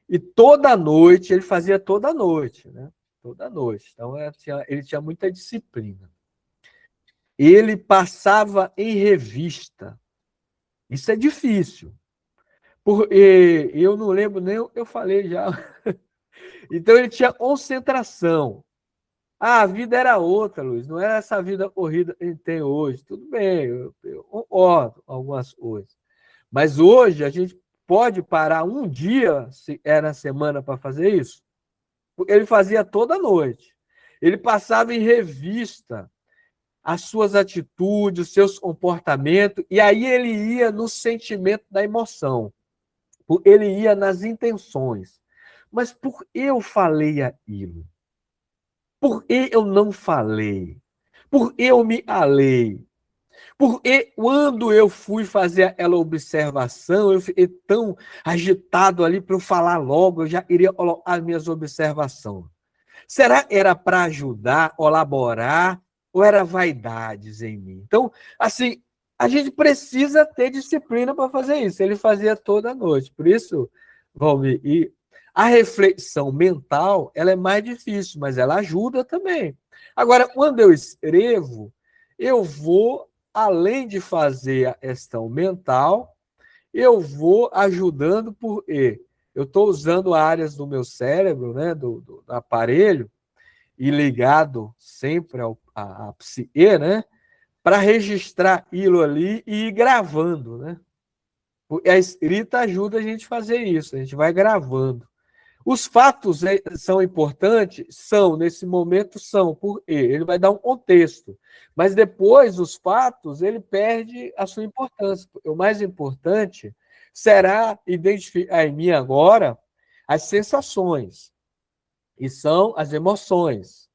E toda noite, ele fazia toda noite, né, toda noite. Então, ele tinha muita disciplina. Ele passava em revista. Isso é difícil. Porque eu não lembro nem o que eu falei já. Então ele tinha concentração. A vida era outra, Luiz. Não era essa vida corrida que a gente tem hoje. Tudo bem, eu concordo com algumas coisas. Mas hoje a gente pode parar um dia, se era a semana para fazer isso? Ele fazia toda noite. Ele passava em revista as suas atitudes, os seus comportamentos, e aí ele ia no sentimento da emoção. Ele ia nas intenções. Mas por que eu falei aquilo? Por que eu não falei? Por que eu me alei? Porque quando eu fui fazer aquela observação, eu fiquei tão agitado ali para eu falar logo, eu já iria colocar as minhas observações. Será que era para ajudar, colaborar, ou era vaidades em mim? Então, assim, a gente precisa ter disciplina para fazer isso. Ele fazia toda noite. Por isso, Valmir, e a reflexão mental, ela é mais difícil, mas ela ajuda também. Agora, quando eu escrevo, eu vou, além de fazer a questão mental, eu vou ajudando por quê? Eu estou usando áreas do meu cérebro, né, do aparelho, e ligado sempre à psique, né, para registrar aquilo ali e ir gravando, né? A escrita ajuda a gente a fazer isso, a gente vai gravando. Os fatos são importantes? São, nesse momento são, por quê? Ele vai dar um contexto, mas depois os fatos, ele perde a sua importância. O mais importante será identificar em mim agora as sensações, e são as emoções.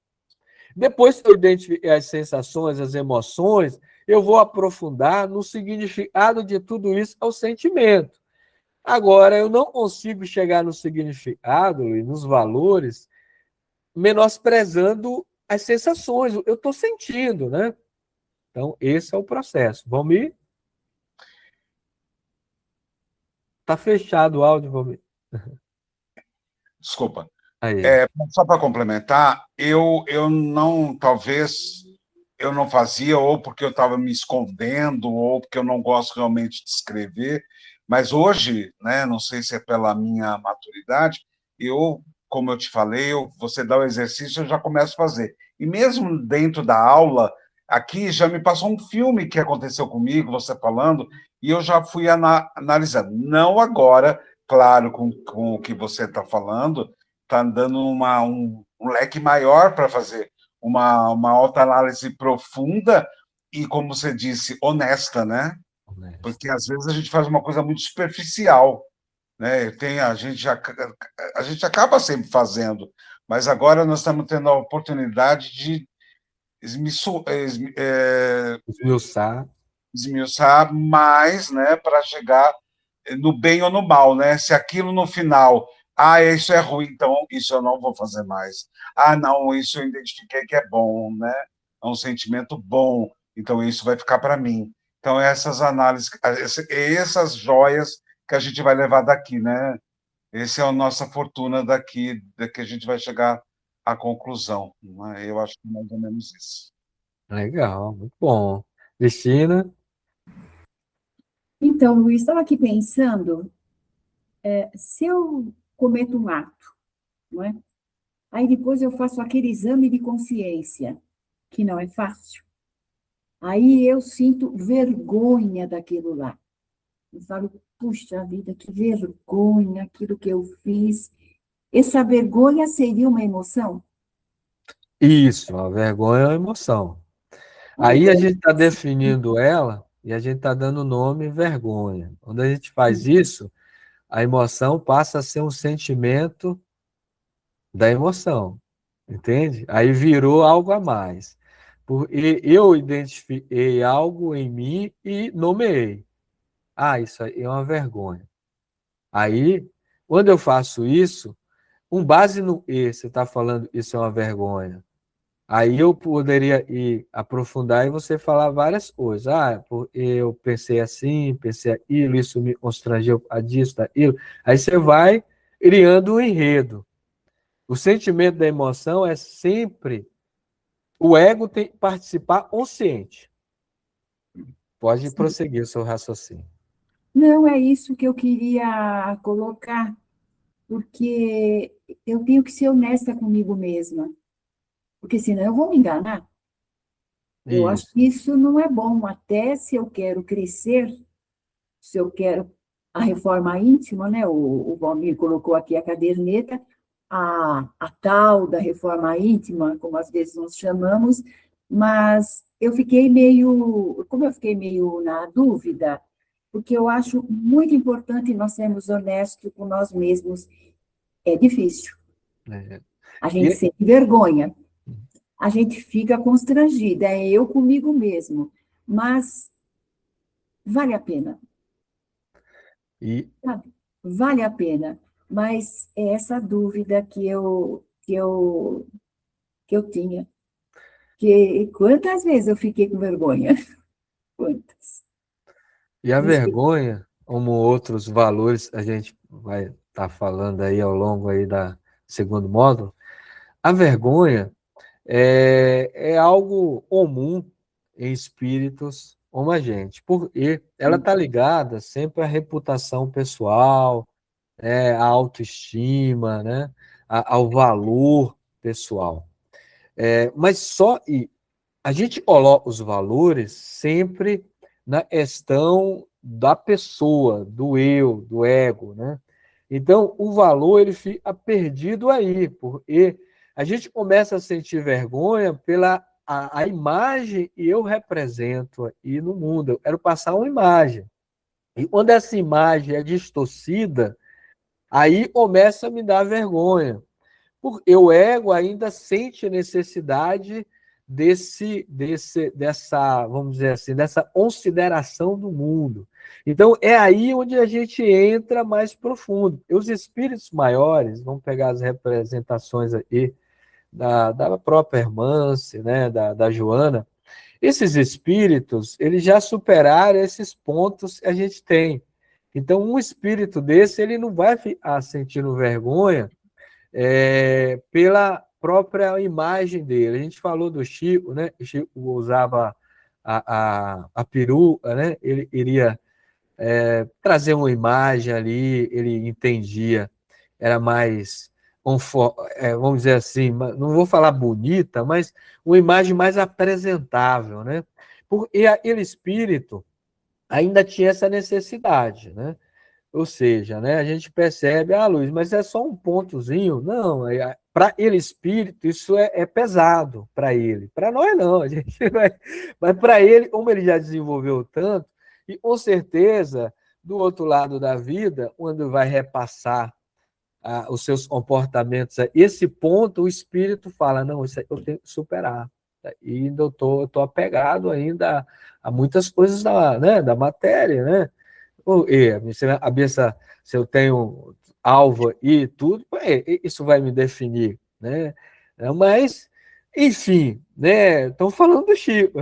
Depois que eu identificar as sensações, as emoções, eu vou aprofundar no significado de tudo isso, ao sentimento. Agora, eu não consigo chegar no significado e nos valores menosprezando as sensações. Eu estou sentindo, né? Então, esse é o processo. Valmir? Está fechado o áudio, Valmir. Desculpa. Aí. Só para complementar, eu não, talvez, eu não fazia, ou porque eu estava me escondendo, ou porque eu não gosto realmente de escrever, mas hoje, né, não sei se é pela minha maturidade, como eu te falei, você dá o exercício, eu já começo a fazer. E mesmo dentro da aula, aqui já me passou um filme que aconteceu comigo, você falando, e eu já fui analisando. Não agora, claro, com o que você está falando, está dando um leque maior para fazer uma autoanálise profunda e, como você disse, honesta, né? Porque às vezes a gente faz uma coisa muito superficial, né? A gente acaba sempre fazendo, mas agora nós estamos tendo a oportunidade de esmiuçar mais, né, para chegar no bem ou no mal, né? Se aquilo no final, isso é ruim, então isso eu não vou fazer mais. Não, isso eu identifiquei que é bom, né? É um sentimento bom, então isso vai ficar para mim. Então essas análises, essas joias que a gente vai levar daqui, né? Essa é a nossa fortuna daqui, que a gente vai chegar à conclusão, né? Eu acho que é mais ou menos isso. Legal, muito bom. Cristina? Então, Luiz, estava aqui pensando, se eu cometo um ato, não é? Aí depois eu faço aquele exame de consciência, que não é fácil. Aí eu sinto vergonha daquilo lá. Eu falo, puxa vida, que vergonha aquilo que eu fiz. Essa vergonha seria uma emoção? Isso, a vergonha é uma emoção. Aí a gente está definindo ela e a gente está dando nome vergonha. Quando a gente faz isso, a emoção passa a ser um sentimento da emoção, entende? Aí virou algo a mais. Porque eu identifiquei algo em mim e nomeei. Isso aí é uma vergonha. Aí, quando eu faço isso, com base no E, você está falando isso é uma vergonha. Aí eu poderia ir aprofundar e você falar várias coisas. Eu pensei assim, pensei aquilo, isso me constrangeu a disso, aquilo. Aí você vai criando um enredo. O sentimento da emoção é sempre... O ego tem que participar consciente. Pode prosseguir o seu raciocínio. Não é isso que eu queria colocar, porque eu tenho que ser honesta comigo mesma, porque senão eu vou me enganar. Eu acho Isso. que isso não é bom, até se eu quero crescer, se eu quero a reforma íntima, né? O Valmir colocou aqui a caderneta, a tal da reforma íntima, como às vezes nós chamamos, mas como eu fiquei meio na dúvida, porque eu acho muito importante nós sermos honestos com nós mesmos. É difícil. É. A gente sente vergonha, a gente fica constrangida, é eu comigo mesmo, mas vale a pena, E, sabe? Vale a pena, mas é essa dúvida que eu tinha, que quantas vezes eu fiquei com vergonha? Quantas? e a Não sei. vergonha, como outros valores, a gente vai estar falando aí ao longo aí da segundo módulo, a vergonha é algo comum em espíritos como a gente, porque ela está ligada sempre à reputação pessoal, à autoestima, né, ao valor pessoal. Mas a gente coloca os valores sempre na questão da pessoa, do eu, do ego, né? Então, o valor ele fica perdido aí, porque a gente começa a sentir vergonha pela a imagem que eu represento aí no mundo. Eu quero passar uma imagem. E quando essa imagem é distorcida, aí começa a me dar vergonha. Porque o ego ainda sente necessidade dessa, vamos dizer assim, dessa consideração do mundo. Então, é aí onde a gente entra mais profundo. E os espíritos maiores, vamos pegar as representações aí da própria Hermance, né, da Joana, esses espíritos, eles já superaram esses pontos que a gente tem. Então, um espírito desse, ele não vai ficar sentindo vergonha pela própria imagem dele. A gente falou do Chico, né? O Chico usava a peruca, né? Ele iria trazer uma imagem ali, ele entendia, era mais, vamos dizer assim, não vou falar bonita, mas uma imagem mais apresentável, né? E aquele espírito ainda tinha essa necessidade, né? Ou seja, né, a gente percebe, Luiz, mas é só um pontozinho. Não, para ele espírito, isso é pesado para ele. Para nós, não. A gente vai, mas para ele, como ele já desenvolveu tanto, e com certeza, do outro lado da vida, quando vai repassar os seus comportamentos, esse ponto, o espírito fala: não, isso aí eu tenho que superar. E ainda eu tô apegado ainda a muitas coisas da matéria, né? Se eu tenho alvo e tudo, isso vai me definir, né? Mas, enfim, né? Estão falando do Chico.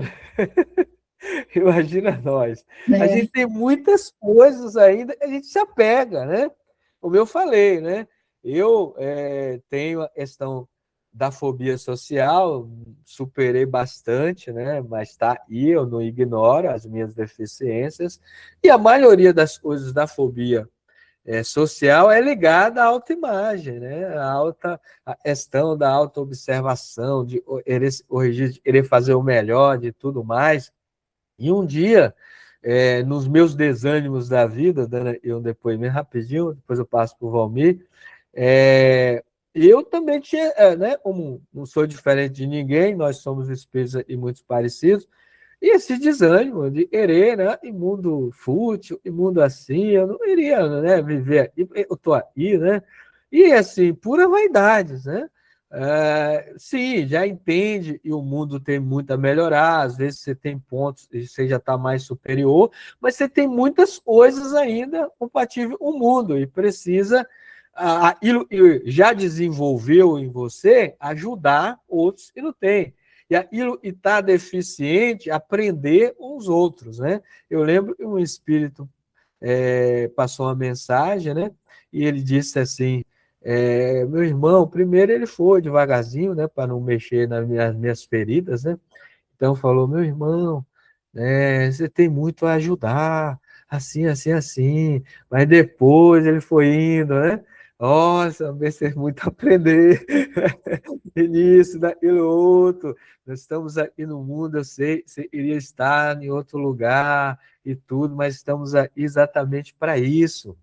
Imagina nós. A gente tem muitas coisas ainda que a gente se apega, né? Como eu falei, né? Eu tenho a questão da fobia social, superei bastante, né? Mas tá aí, eu não ignoro as minhas deficiências. E a maioria das coisas da fobia social é ligada à autoimagem, né? A questão da autoobservação, de corrigir, de querer fazer o melhor, de tudo mais. E um dia, nos meus desânimos da vida, dando um depoimento rapidinho, depois eu passo para o Valmir, eu também tinha, né, como não sou diferente de ninguém, nós somos espíritos e muito parecidos, e esse desânimo de querer, né, em mundo fútil, em mundo assim, eu não iria, né, viver aqui, eu estou aqui, né, e assim, pura vaidade, né, sim, já entende e o mundo tem muito a melhorar, às vezes você tem pontos e você já está mais superior, mas você tem muitas coisas ainda compatíveis com o mundo e precisa já desenvolveu em você ajudar outros que não têm. E aquilo que está deficiente, aprender com os outros, né? Eu lembro que um espírito passou uma mensagem, né? E ele disse assim: meu irmão, primeiro ele foi devagarzinho, né? Para não mexer nas minhas feridas, né? Então falou: meu irmão, você tem muito a ajudar, assim, assim, assim. Mas depois ele foi indo, né? Nossa, vai ser muito aprender. Nisso, naquilo outro. Nós estamos aqui no mundo, eu sei, você iria estar em outro lugar e tudo, mas estamos aqui exatamente para isso,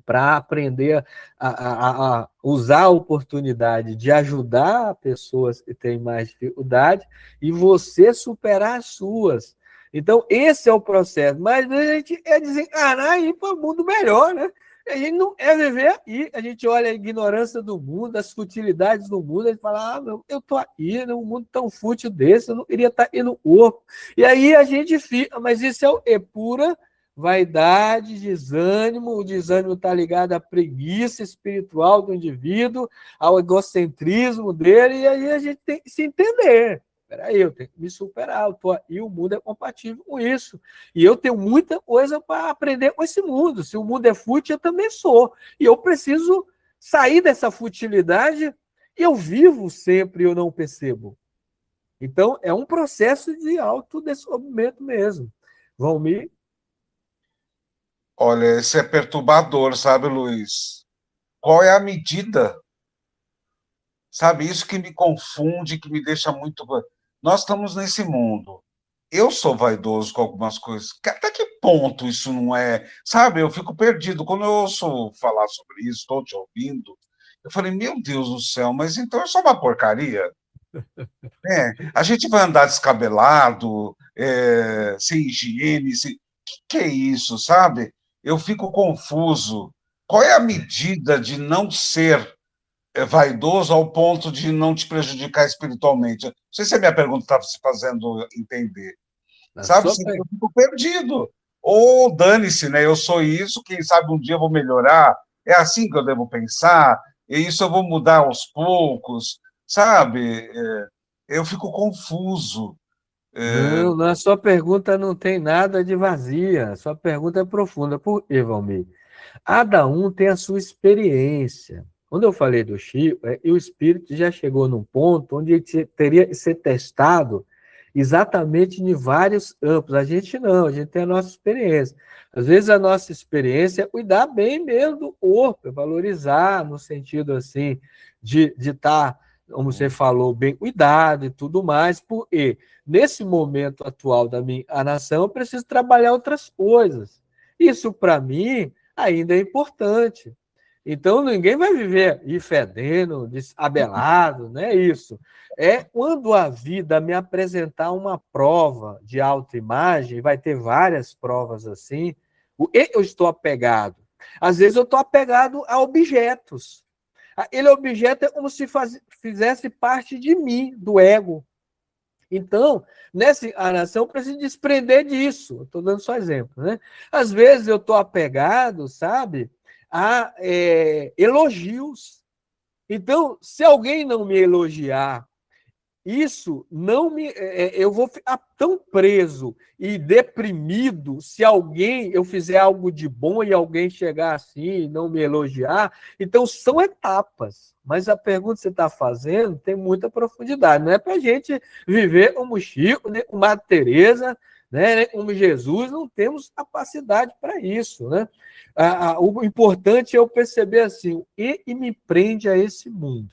para aprender a usar a oportunidade de ajudar pessoas que têm mais dificuldade e você superar as suas. Então, esse é o processo. Mas a gente é desencarnar e ir para o mundo melhor, né? A gente não é viver aqui. A gente olha a ignorância do mundo, as futilidades do mundo, a gente fala, meu, eu estou aqui num mundo tão fútil desse, eu não queria estar aqui no corpo. E aí a gente fica, mas isso é pura vaidade, desânimo. O desânimo está ligado à preguiça espiritual do indivíduo, ao egocentrismo dele, e aí a gente tem que se entender. Peraí, eu tenho que me superar, eu tô aí, o mundo é compatível com isso. E eu tenho muita coisa para aprender com esse mundo. Se o mundo é fútil, eu também sou. E eu preciso sair dessa futilidade, e eu vivo sempre e eu não percebo. Então, é um processo de autodescobrimento mesmo. Valmir? Olha, esse é perturbador, sabe, Luiz? Qual é a medida? Sabe, isso que me confunde, que me deixa muito. Nós estamos nesse mundo. Eu sou vaidoso com algumas coisas. Até que ponto isso não é? Sabe, eu fico perdido. Quando eu ouço falar sobre isso, estou te ouvindo, eu falei, meu Deus do céu, mas então é só uma porcaria? A gente vai andar descabelado, sem higiene, que é isso, sabe? Eu fico confuso. Qual é a medida de não ser vaidoso ao ponto de não te prejudicar espiritualmente? Não sei se a minha pergunta está se fazendo entender. Na Sabe? sua Eu fico perdido. Ou dane-se, né? Eu sou isso, quem sabe um dia eu vou melhorar. É assim que eu devo pensar, e isso eu vou mudar aos poucos, sabe? Eu fico confuso. Não, na sua pergunta não tem nada de vazia. A sua pergunta é profunda. Por quê, Valmir? Cada um tem a sua experiência. Quando eu falei do Chico, o espírito já chegou num ponto onde ele teria que ser testado exatamente em vários campos. A gente não, a gente tem a nossa experiência. Às vezes a nossa experiência é cuidar bem mesmo do corpo, é valorizar no sentido assim de estar, como você falou, bem cuidado e tudo mais, porque nesse momento atual da minha nação eu preciso trabalhar outras coisas. Isso, para mim, ainda é importante. Então, ninguém vai viver aí fedendo, desabelado, não é isso. É quando a vida me apresentar uma prova de autoimagem, vai ter várias provas assim, eu estou apegado. Às vezes eu estou apegado a objetos. Aquele objeto é como se fizesse parte de mim, do ego. Então, nessa encarnação, eu preciso desprender disso. Estou dando só exemplo, né? Às vezes eu estou apegado, sabe, a elogios. Então, se alguém não me elogiar, isso não me. Eu vou ficar tão preso e deprimido se eu fizer algo de bom e alguém chegar assim e não me elogiar. Então, são etapas. Mas a pergunta que você está fazendo tem muita profundidade. Não é para a gente viver como Chico, nem como Madre Teresa, né, nem como Jesus. Não temos capacidade para isso. Né? O importante é eu perceber assim: o que me prende a esse mundo?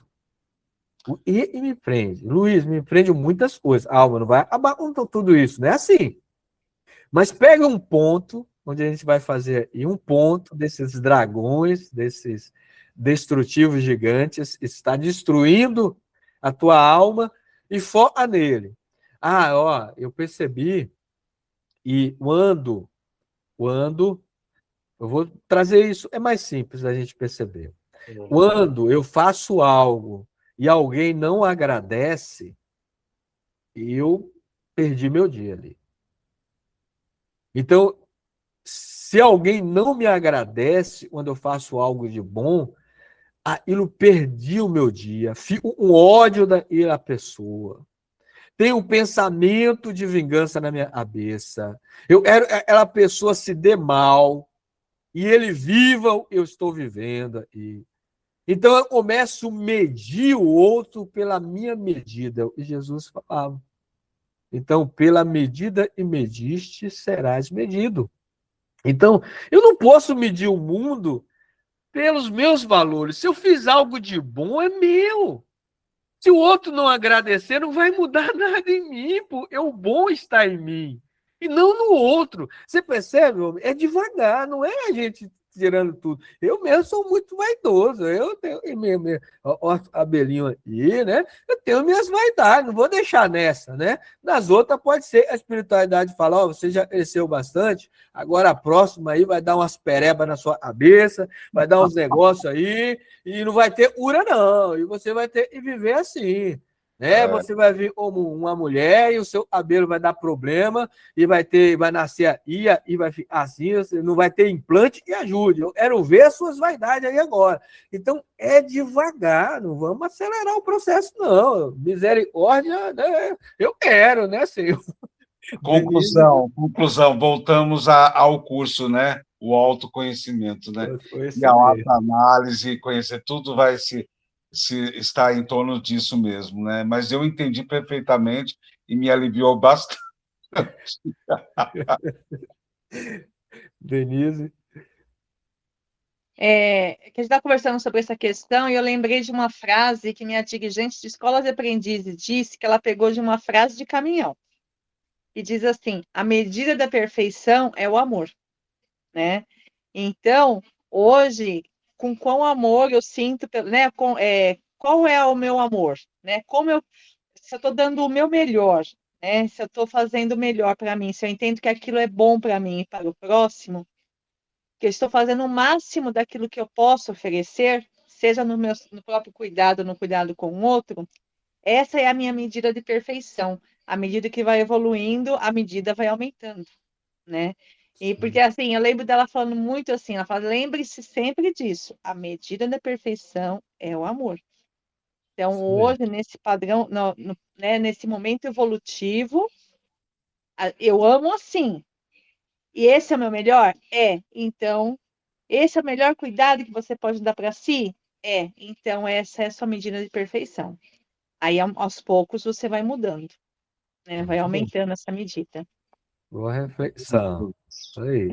E me prende. Luiz, me prende muitas coisas. A alma não vai acabar com tudo isso, não é assim. Mas pega um ponto, onde a gente vai fazer um ponto desses dragões, desses destrutivos gigantes, está destruindo a tua alma e foca nele. Ó, eu percebi, e quando, eu vou trazer isso, é mais simples da gente perceber. Quando eu faço algo e alguém não agradece, eu perdi meu dia ali. Então, se alguém não me agradece quando eu faço algo de bom, aquilo perdi o meu dia. Fico com ódio daquela pessoa. Tenho um pensamento de vingança na minha cabeça. Eu quero que aquela pessoa se dê mal e ele viva o que eu estou vivendo aí. Então eu começo a medir o outro pela minha medida. E Jesus falava. Então, pela medida que mediste, serás medido. Então, eu não posso medir o mundo pelos meus valores. Se eu fiz algo de bom, é meu. Se o outro não agradecer, não vai mudar nada em mim, pô. O bom está em mim e não no outro. Você percebe, homem? É devagar, não é a gente tirando tudo. Eu mesmo sou muito vaidoso. Eu tenho ó, Abelinho aí, né? Eu tenho minhas vaidades, não vou deixar nessa, né? Nas outras pode ser a espiritualidade falar, ó, você já cresceu bastante, agora a próxima aí vai dar umas perebas na sua cabeça, vai dar uns negócios aí, e não vai ter cura, não. E você vai ter que viver assim. Né? Você vai vir como uma mulher e o seu cabelo vai dar problema e vai nascer aí e vai ficar assim, você não vai ter implante e ajude. Eu quero ver as suas vaidades aí agora. Então, é devagar, não vamos acelerar o processo, não. Misericórdia, né? Eu quero, né, Senhor? Conclusão, voltamos ao curso, né? O autoconhecimento, né? E a autoanálise, conhecer tudo vai se estar em torno disso mesmo, né? Mas eu entendi perfeitamente e me aliviou bastante. Denise? Que a gente está conversando sobre essa questão e eu lembrei de uma frase que minha dirigente de escola de aprendizes disse, que ela pegou de uma frase de caminhão. E diz assim, a medida da perfeição é o amor, né? Então, hoje, com qual amor eu sinto, né? Qual é o meu amor, né? Se eu estou dando o meu melhor, né? Se eu estou fazendo o melhor para mim, se eu entendo que aquilo é bom para mim e para o próximo, que eu estou fazendo o máximo daquilo que eu posso oferecer, seja no próprio cuidado, no cuidado com o outro, essa é a minha medida de perfeição. À medida que vai evoluindo, a medida vai aumentando, né? E porque assim, eu lembro dela falando muito assim, ela fala, lembre-se sempre disso, a medida da perfeição é o amor. Então, hoje, nesse padrão, né, nesse momento evolutivo, eu amo assim. E esse é o meu melhor? É. Então, esse é o melhor cuidado que você pode dar para si? É. Então, essa é a sua medida de perfeição. Aí, aos poucos, você vai mudando, né? Vai aumentando essa medida. Boa reflexão. Isso aí.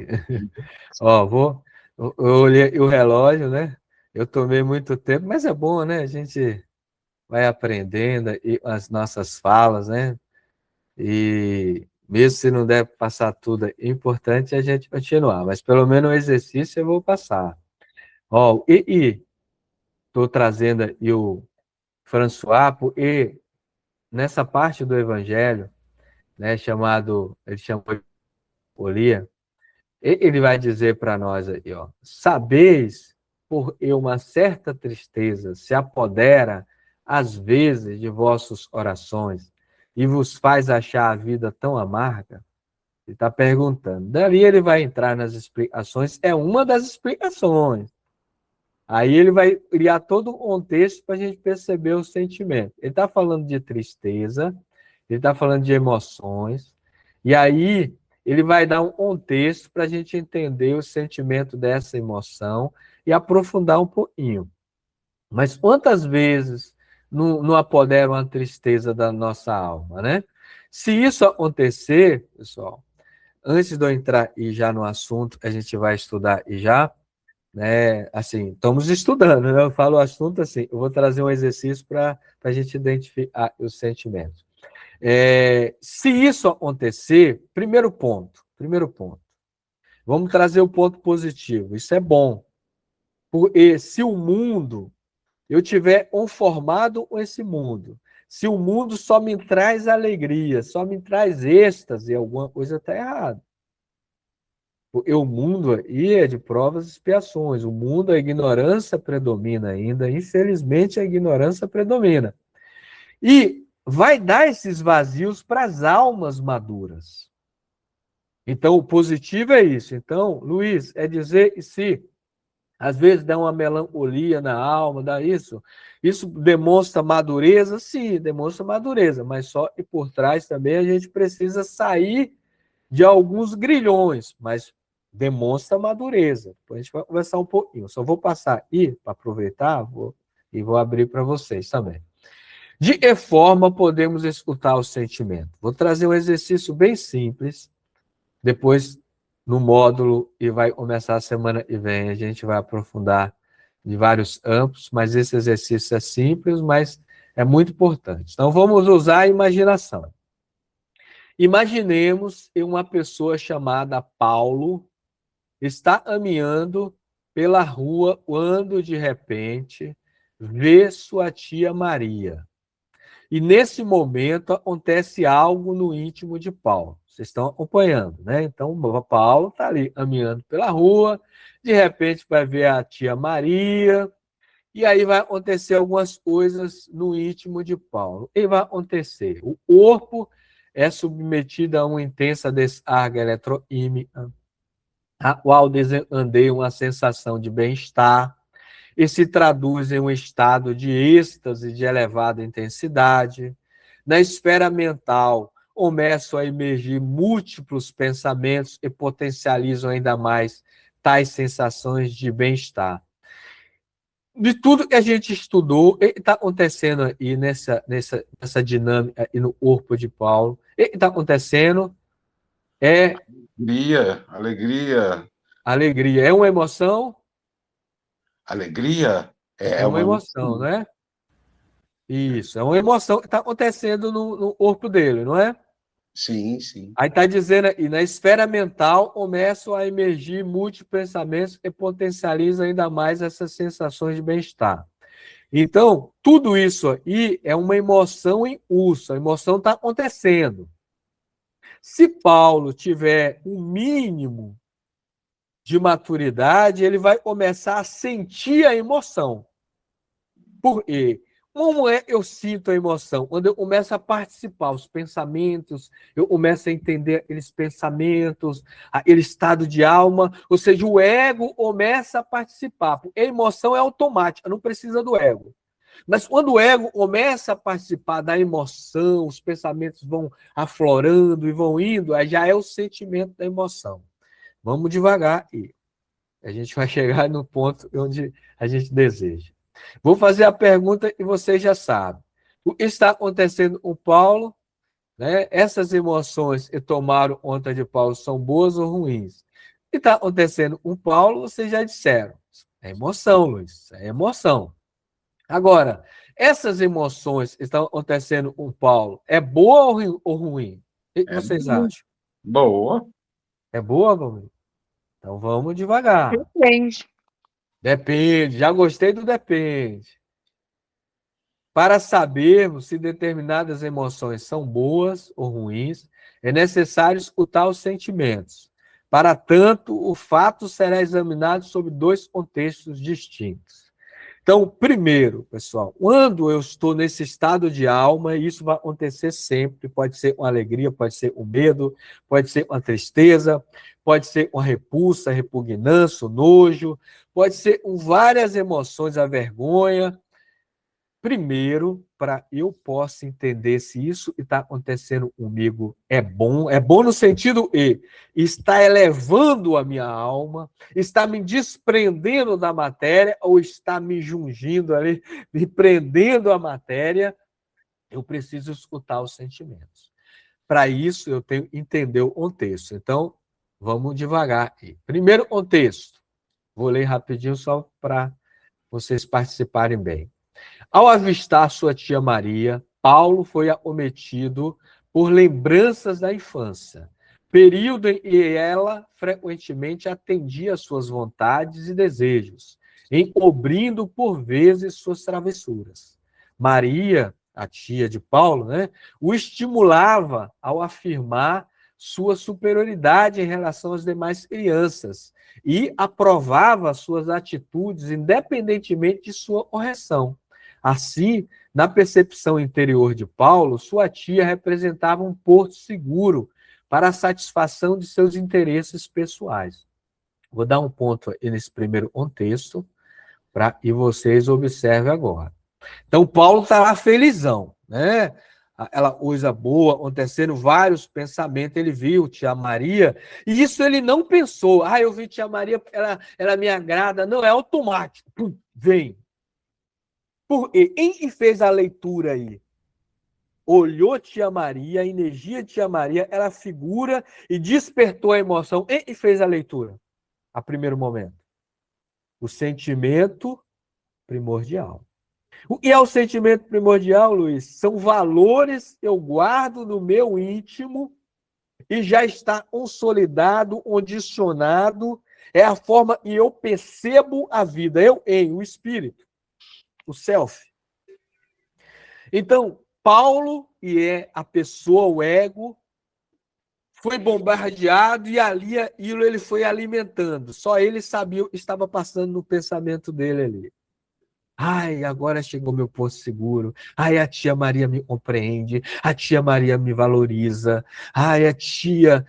Ó, eu olhei o relógio, né? Eu tomei muito tempo, mas é bom, né? A gente vai aprendendo e as nossas falas, né? E mesmo se não der passar tudo, é importante a gente continuar, mas pelo menos o exercício eu vou passar. Ó, estou trazendo aí o François, e nessa parte do Evangelho, né, ele chamou de Olia, ele vai dizer para nós aí, ó, sabeis por uma certa tristeza se apodera às vezes de vossas orações e vos faz achar a vida tão amarga? Ele está perguntando. Dali ele vai entrar nas explicações, é uma das explicações. Aí ele vai criar todo um contexto para a gente perceber o sentimento. Ele está falando de tristeza, ele está falando de emoções, e aí ele vai dar um contexto para a gente entender o sentimento dessa emoção e aprofundar um pouquinho. Mas quantas vezes não apodera uma tristeza da nossa alma, né? Se isso acontecer, pessoal, antes de eu entrar e já no assunto, a gente vai estudar e já, né? Assim, estamos estudando, né? Eu falo o assunto assim, eu vou trazer um exercício para a gente identificar os sentimentos. Se isso acontecer, primeiro ponto, vamos trazer o ponto positivo, isso é bom, porque se o mundo, eu tiver conformado com esse mundo, se o mundo só me traz alegria, só me traz êxtase, alguma coisa está errada. Porque o mundo aí é de provas e expiações. O mundo, a ignorância predomina ainda. Infelizmente, a ignorância predomina. E vai dar esses vazios para as almas maduras. Então, o positivo é isso. Então, Luiz, é dizer que se às vezes dá uma melancolia na alma, dá isso. Isso demonstra madureza? Sim, demonstra madureza. Mas só e por trás também a gente precisa sair de alguns grilhões, mas demonstra madureza. Depois a gente vai conversar um pouquinho. Só vou passar aí, para aproveitar, vou abrir para vocês também. De que forma podemos escutar o sentimento? Vou trazer um exercício bem simples, depois no módulo, e vai começar a semana que vem, a gente vai aprofundar de vários âmbitos, mas esse exercício é simples, mas é muito importante. Então, vamos usar a imaginação. Imaginemos uma pessoa chamada Paulo está caminhando pela rua quando, de repente, vê sua tia Maria. E, nesse momento, acontece algo no íntimo de Paulo. Vocês estão acompanhando, né? Então, Paulo está ali caminhando pela rua, de repente vai ver a tia Maria, e aí vai acontecer algumas coisas no íntimo de Paulo. E vai acontecer. O corpo é submetido a uma intensa descarga eletroquímica, a qual desencadeia uma sensação de bem-estar e se traduz em um estado de êxtase de elevada intensidade. Na esfera mental, começam a emergir múltiplos pensamentos e potencializam ainda mais tais sensações de bem-estar. De tudo que a gente estudou, está acontecendo aí nessa dinâmica aí no corpo de Paulo, está acontecendo é Alegria. alegria. É uma emoção? Alegria É uma emoção, não é? Isso, é uma emoção que está acontecendo no corpo dele, não é? Sim, sim. Aí está dizendo, e na esfera mental começam a emergir múltiplos pensamentos que potencializam ainda mais essas sensações de bem-estar. Então, tudo isso aí é uma emoção em curso, a emoção está acontecendo. Se Paulo tiver um mínimo de maturidade, ele vai começar a sentir a emoção. Por quê? Como é que eu sinto a emoção? Quando eu começo a participar, os pensamentos, eu começo a entender aqueles pensamentos, aquele estado de alma, ou seja, o ego começa a participar. A emoção é automática, não precisa do ego. Mas quando o ego começa a participar da emoção, os pensamentos vão aflorando e vão indo, aí já é o sentimento da emoção. Vamos devagar e a gente vai chegar no ponto onde a gente deseja. Vou fazer a pergunta e vocês já sabem. O que está acontecendo com Paulo? Né? Essas emoções que tomaram conta de Paulo são boas ou ruins? O que está acontecendo com Paulo, vocês já disseram. É emoção, Luiz, é emoção. Agora, essas emoções que estão acontecendo com Paulo, é boa ou ruim? O que vocês acham? Boa. É boa, Valmir? Então vamos devagar. Depende. Depende, já gostei do depende. Para sabermos se determinadas emoções são boas ou ruins, é necessário escutar os sentimentos. Para tanto, o fato será examinado sob dois contextos distintos. Então, primeiro, pessoal, quando eu estou nesse estado de alma, isso vai acontecer sempre, pode ser uma alegria, pode ser um medo, pode ser uma tristeza, pode ser uma repulsa, repugnância, nojo, pode ser várias emoções, a vergonha. Primeiro, para eu possa entender se isso que está acontecendo comigo é bom no sentido está elevando a minha alma, está me desprendendo da matéria ou está me jungindo ali, me prendendo à matéria, eu preciso escutar os sentimentos. Para isso, eu tenho que entender o contexto. Então, vamos devagar aqui. Primeiro contexto, vou ler rapidinho só para vocês participarem bem. Ao avistar sua tia Maria, Paulo foi acometido por lembranças da infância, período em que ela frequentemente atendia às suas vontades e desejos, encobrindo por vezes suas travessuras. Maria, a tia de Paulo, o estimulava ao afirmar sua superioridade em relação às demais crianças e aprovava suas atitudes independentemente de sua correção. Assim, na percepção interior de Paulo, sua tia representava um porto seguro para a satisfação de seus interesses pessoais. Vou dar um ponto aí nesse primeiro contexto, e vocês observem agora. Então, Paulo está lá felizão, né? Aquela coisa boa, acontecendo vários pensamentos, ele viu tia Maria, e isso ele não pensou, eu vi tia Maria, ela me agrada, não, é automático, vem. Porque quem fez a leitura aí? Olhou tia Maria, a energia de tia Maria, ela figura e despertou a emoção. Quem fez a leitura? A primeiro momento. O sentimento primordial. O que é o sentimento primordial, Luiz? São valores que eu guardo no meu íntimo e já está consolidado, condicionado. É a forma que eu percebo a vida. O espírito, o self. Então, Paulo, que é a pessoa, o ego, foi bombardeado e ali aquilo ele foi alimentando. Só ele sabia o que estava passando no pensamento dele ali. Ai, agora chegou meu porto seguro. Ai, a tia Maria me compreende. A tia Maria me valoriza. Ai, a tia,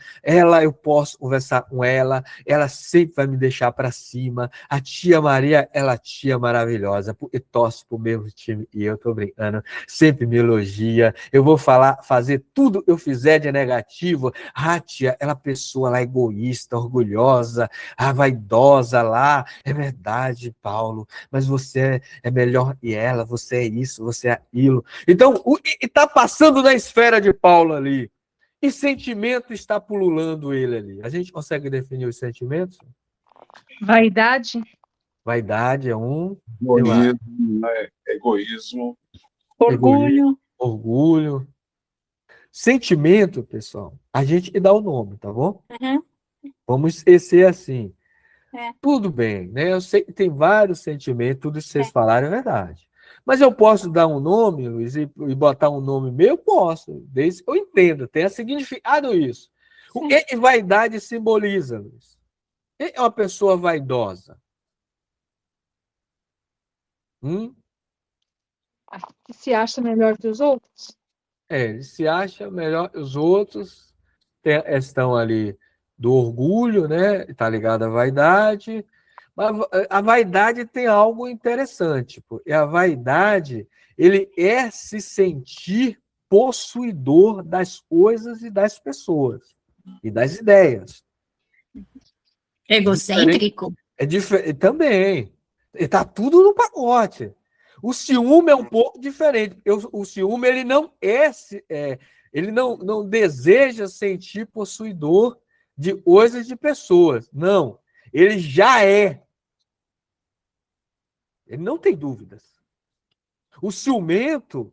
eu posso conversar com ela. Ela sempre vai me deixar para cima. A tia Maria, ela é tia maravilhosa. E torce pro mesmo time. E eu tô brincando. Sempre me elogia. Eu vou fazer tudo que eu fizer de negativo. A tia, ela é pessoa lá egoísta, orgulhosa, vaidosa lá. É verdade, Paulo. Mas você é melhor que ela, você é isso, você é aquilo. Então, o que está passando na esfera de Paulo ali? Que sentimento está pululando ele ali? A gente consegue definir os sentimentos? Vaidade. Vaidade é um. Egoísmo, né? Egoísmo. Orgulho. Orgulho. Sentimento, pessoal, a gente dá o nome, tá bom? Uhum. Vamos esquecer assim. É. Tudo bem, né? Eu sei que tem vários sentimentos, tudo isso que vocês falaram é verdade. Mas eu posso dar um nome, Luiz, e botar um nome meu? Posso, desde que eu entenda, tenha significado isso. Sim. O que vaidade simboliza, Luiz? Quem é uma pessoa vaidosa? Que se acha melhor que os outros? Ele se acha melhor que os outros, tem a questão ali do orgulho, né? Está ligado à vaidade. Mas a vaidade tem algo interessante, porque a vaidade, ele é se sentir possuidor das coisas e das pessoas e das ideias. Egocêntrico? É diferente também. Está tudo no pacote. O ciúme é um pouco diferente. O ciúme ele não ele não deseja sentir possuidor de coisas de pessoas. Não. Ele já é. Ele não tem dúvidas. O ciumento,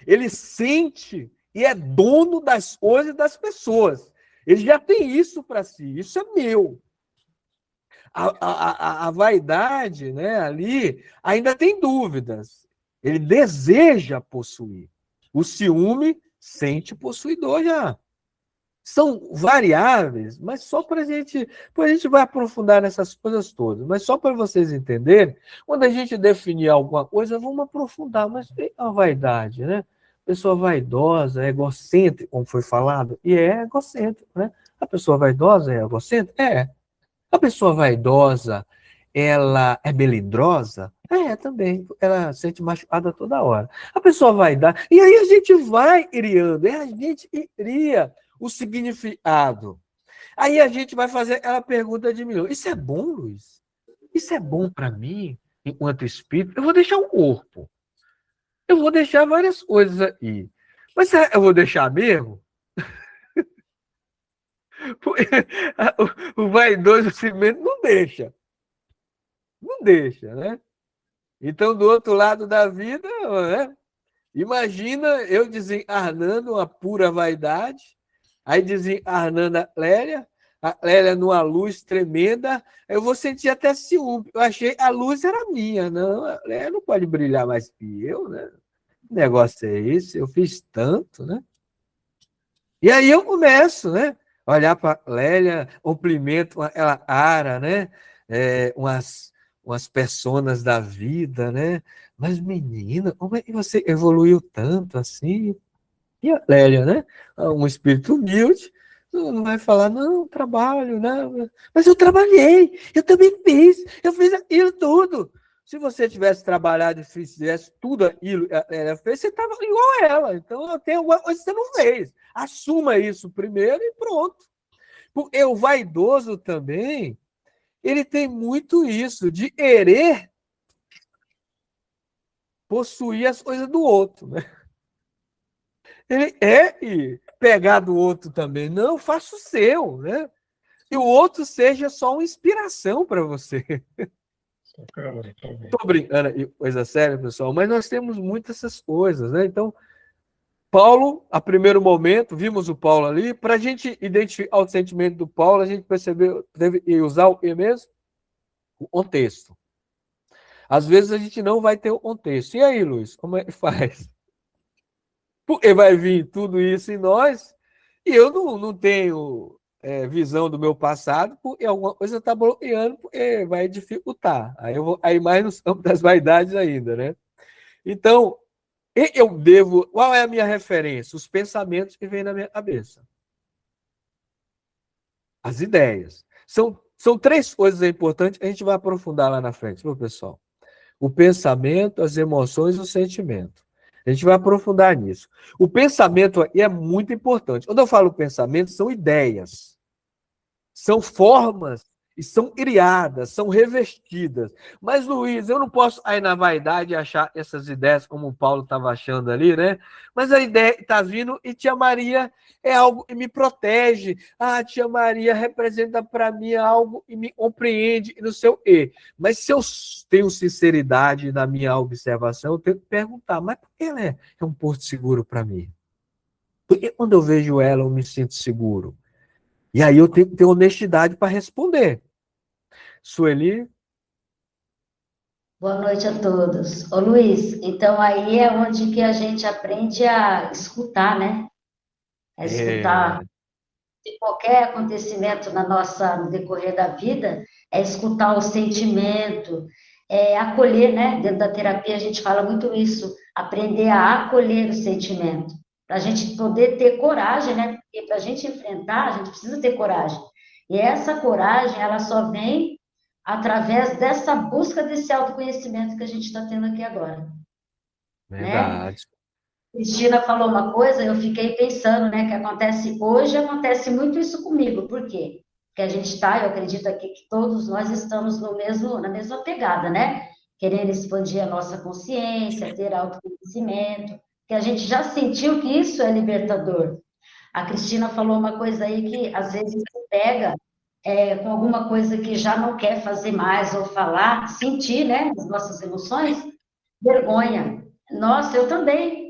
ele sente e é dono das coisas e das pessoas. Ele já tem isso para si. Isso é meu. A vaidade, né, ali, ainda tem dúvidas. Ele deseja possuir. O ciúme sente possuidor já. São variáveis, mas só para a gente vai aprofundar nessas coisas todas, mas só para vocês entenderem, quando a gente definir alguma coisa, vamos aprofundar, mas tem a vaidade, né? Pessoa vaidosa, egocêntrica, como foi falado, e é egocêntrico, né? A pessoa vaidosa é egocêntrica? É. A pessoa vaidosa, ela é melindrosa? É, também. Ela sente machucada toda hora. A pessoa vai dar. E aí a gente vai criando, a gente cria o significado. Aí a gente vai fazer aquela pergunta de milhão. Isso é bom, Luiz? Isso é bom para mim, enquanto espírito? Eu vou deixar o corpo. Eu vou deixar várias coisas aí. Mas eu vou deixar mesmo? O vaidoso cimento não deixa. Não deixa, né? Então, do outro lado da vida, né? Imagina eu desencarnando uma pura vaidade, aí desencarnando a Lélia numa luz tremenda, eu vou sentir até ciúme. Eu achei a luz era minha, não, a Lélia não pode brilhar mais que eu, né? Que negócio é esse? Eu fiz tanto, né? E aí eu começo, né? Olhar para Lélia, cumprimento ela ara, né? Umas personas da vida, né? Mas, menina, como é que você evoluiu tanto assim? E a Lélia, né? Um espírito humilde, não vai falar, não, trabalho, não. Mas eu trabalhei, eu também eu fiz aquilo tudo. Se você tivesse trabalhado e fizesse tudo aquilo que ela fez, você estava igual a ela. Então, tem alguma coisa que você não fez. Assuma isso primeiro e pronto. Porque o vaidoso também, ele tem muito isso, de querer possuir as coisas do outro, né? Ele e pegar do outro também. Não, faça o seu, né? E o outro seja só uma inspiração para você. Estou brincando, coisa séria, pessoal, mas nós temos muitas essas coisas, né? Então, Paulo, a primeiro momento, vimos o Paulo ali, para a gente identificar o sentimento do Paulo, a gente percebeu, deve usar o que mesmo? O contexto. Às vezes a gente não vai ter o contexto. E aí, Luiz, como é que faz? Porque vai vir tudo isso em nós e eu não tenho visão do meu passado, porque alguma coisa está bloqueando, porque vai dificultar. Aí mais no campo das vaidades ainda, né? Então, eu devo. Qual é a minha referência? Os pensamentos que vêm na minha cabeça. As ideias. São três coisas importantes que a gente vai aprofundar lá na frente, viu, pessoal? O pensamento, as emoções e o sentimento. A gente vai aprofundar nisso. O pensamento é muito importante. Quando eu falo pensamento, são ideias, são formas e são criadas, são revestidas. Mas, Luiz, eu não posso ir na vaidade e achar essas ideias como o Paulo estava achando ali, né? Mas a ideia está vindo e tia Maria é algo que me protege. Ah, tia Maria representa para mim algo e me compreende e não sei o quê. Mas se eu tenho sinceridade na minha observação, eu tenho que perguntar, mas por que ela é um porto seguro para mim? Porque quando eu vejo ela, eu me sinto seguro? E aí eu tenho que ter honestidade para responder. Sueli? Boa noite a todos. Ô Luiz, então aí é onde que a gente aprende a escutar, né? A escutar qualquer acontecimento no decorrer da vida, é escutar o sentimento, é acolher, né? Dentro da terapia a gente fala muito isso, aprender a acolher o sentimento, para a gente poder ter coragem, né? Porque para a gente enfrentar, a gente precisa ter coragem. E essa coragem, ela só vem através dessa busca desse autoconhecimento que a gente está tendo aqui agora, né? Verdade. Cristina falou uma coisa, eu fiquei pensando, né, que acontece hoje, acontece muito isso comigo. Por quê? Porque a gente está, eu acredito aqui que todos nós estamos na mesma pegada, né? Querendo expandir a nossa consciência, ter autoconhecimento, que a gente já sentiu que isso é libertador. A Cristina falou uma coisa aí que às vezes se pega com alguma coisa que já não quer fazer mais ou falar, sentir, né, as nossas emoções, vergonha. Nossa, eu também.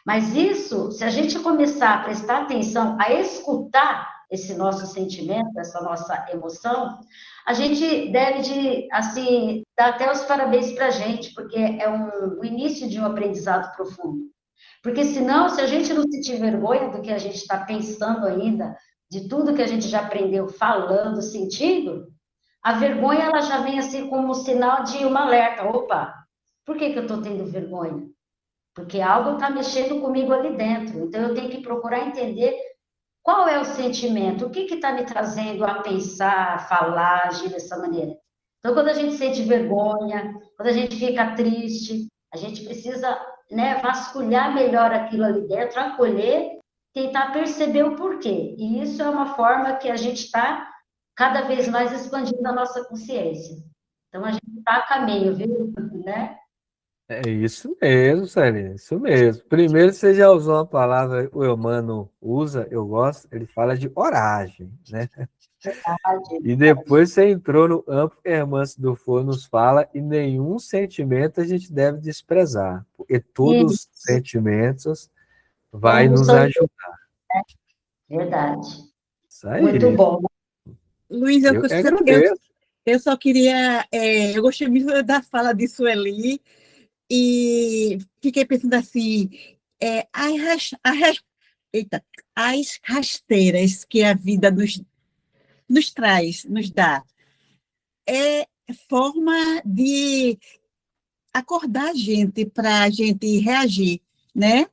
Mas isso, se a gente começar a prestar atenção, a escutar esse nosso sentimento, essa nossa emoção, a gente deve, assim, dar até os parabéns para a gente, porque é o início de um aprendizado profundo. Porque senão, se a gente não sentir vergonha do que a gente está pensando ainda, de tudo que a gente já aprendeu falando, sentindo, a vergonha ela já vem assim como sinal de um alerta. Opa, por que eu estou tendo vergonha? Porque algo está mexendo comigo ali dentro. Então, eu tenho que procurar entender qual é o sentimento, o que está me trazendo a pensar, a falar, agir dessa maneira. Então, quando a gente sente vergonha, quando a gente fica triste, a gente precisa, né, vasculhar melhor aquilo ali dentro, acolher, tentar perceber o porquê. E isso é uma forma que a gente está cada vez mais expandindo a nossa consciência. Então, a gente está a caminho, viu? Né? É isso mesmo, Celine, isso mesmo. Primeiro, você já usou uma palavra que o Eumano usa, eu gosto, ele fala de coragem, né? E depois você entrou no amplo que a irmã do For nos fala, e nenhum sentimento a gente deve desprezar, porque todos os sentimentos vai nos ajudar. Verdade. Isso aí. Muito bom. Luiz, Eu agradeço. eu só queria. Eu gostei muito da fala de Sueli e fiquei pensando assim: as rasteiras que a vida nos traz, nos dá, é forma de acordar a gente para a gente reagir, né?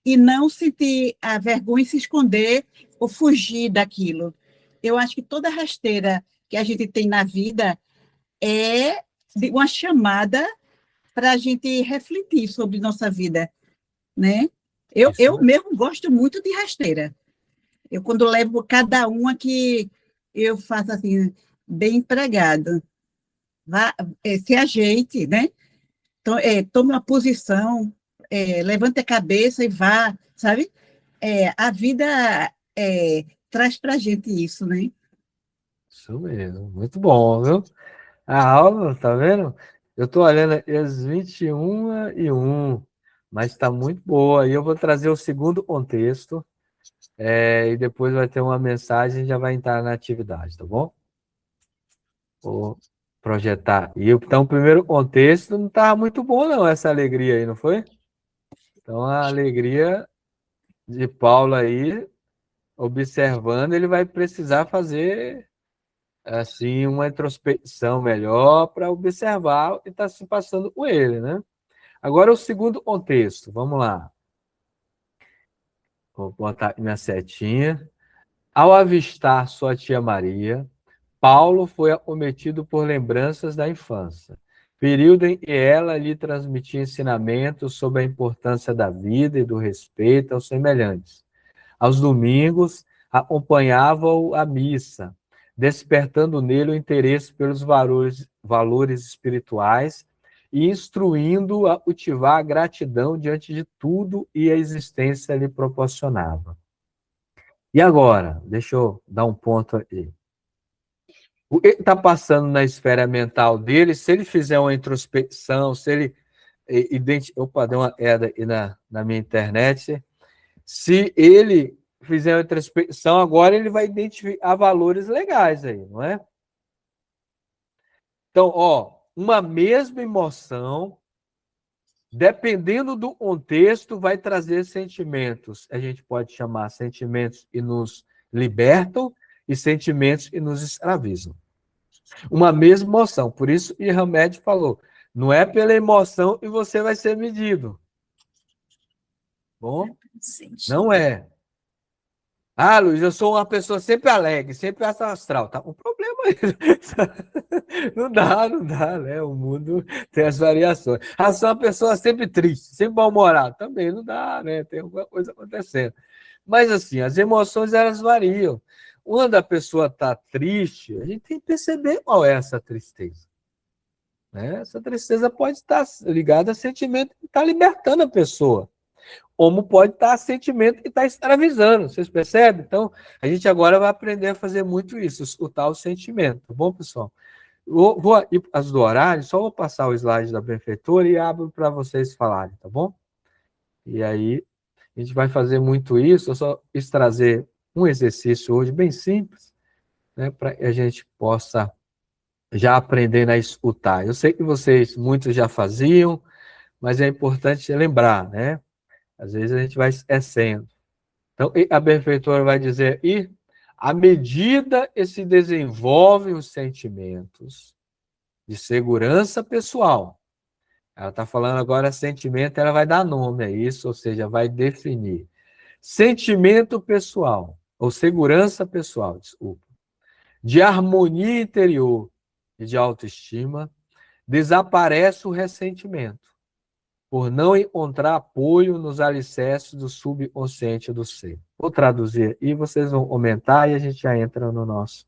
E não sentir a vergonha e se esconder ou fugir daquilo. Eu acho que toda rasteira que a gente tem na vida é uma chamada para a gente refletir sobre nossa vida, né? Eu mesmo gosto muito de rasteira. Eu, quando levo cada uma que eu faço assim, bem empregado. Se ajeite, né? Então, tome uma posição, levante a cabeça e vá, sabe? A vida traz para a gente isso, né? Isso mesmo, muito bom, viu? A aula, tá vendo? Eu estou olhando as 21h01, mas está muito boa. E eu vou trazer o segundo contexto, e depois vai ter uma mensagem e já vai entrar na atividade, tá bom? Vou projetar. E então, o primeiro contexto não estava muito bom, não, essa alegria aí, não foi? Então, a alegria de Paulo aí, observando, ele vai precisar fazer assim uma introspecção melhor para observar o que está se passando com ele, né? Agora o segundo contexto, vamos lá. Vou botar aqui minha setinha. Ao avistar sua tia Maria, Paulo foi acometido por lembranças da infância, período em que ela lhe transmitia ensinamentos sobre a importância da vida e do respeito aos semelhantes. Aos domingos, acompanhava-o à missa, despertando nele o interesse pelos valores espirituais e instruindo-o a cultivar a gratidão diante de tudo e a existência lhe proporcionava. E agora, deixa eu dar um ponto aqui. O que está passando na esfera mental dele, se ele fizer uma introspecção, se ele identificar... Opa, deu uma queda aí na minha internet. Se ele fizer uma introspecção, agora ele vai identificar valores legais aí, não é? Então, uma mesma emoção, dependendo do contexto, vai trazer sentimentos. A gente pode chamar sentimentos que nos libertam e sentimentos que nos escravizam. Uma mesma emoção. Por isso, Hamed falou, não é pela emoção que você vai ser medido. Bom? Não é. Ah, Luiz, eu sou uma pessoa sempre alegre, sempre astral. Tá um problema aí. Não dá, né? O mundo tem as variações. Ah, sou uma pessoa sempre triste, sempre mal-humorada. Também não dá, né? Tem alguma coisa acontecendo. Mas, assim, as emoções, elas variam. Quando a pessoa está triste, a gente tem que perceber qual é essa tristeza. Né? Essa tristeza pode estar ligada a sentimento que está libertando a pessoa. Como pode estar a sentimento que está escravizando, vocês percebem? Então, a gente agora vai aprender a fazer muito isso, escutar o sentimento, tá bom, pessoal? Vou ir as do horário, só vou passar o slide da benfeitora e abro para vocês falarem, tá bom? E aí, a gente vai fazer muito isso, eu só quis trazer um exercício hoje bem simples, né, para que a gente possa já aprender a escutar. Eu sei que vocês, muitos já faziam, mas é importante lembrar, né? Às vezes a gente vai esquecendo. Então, a benfeitora vai dizer, e à medida que se desenvolvem os sentimentos de segurança pessoal, ela está falando agora sentimento, ela vai dar nome a isso, ou seja, vai definir. Sentimento pessoal, ou segurança pessoal, desculpa, de harmonia interior e de autoestima, desaparece o ressentimento, por não encontrar apoio nos alicerces do subconsciente do ser. Vou traduzir e vocês vão comentar e a gente já entra no nosso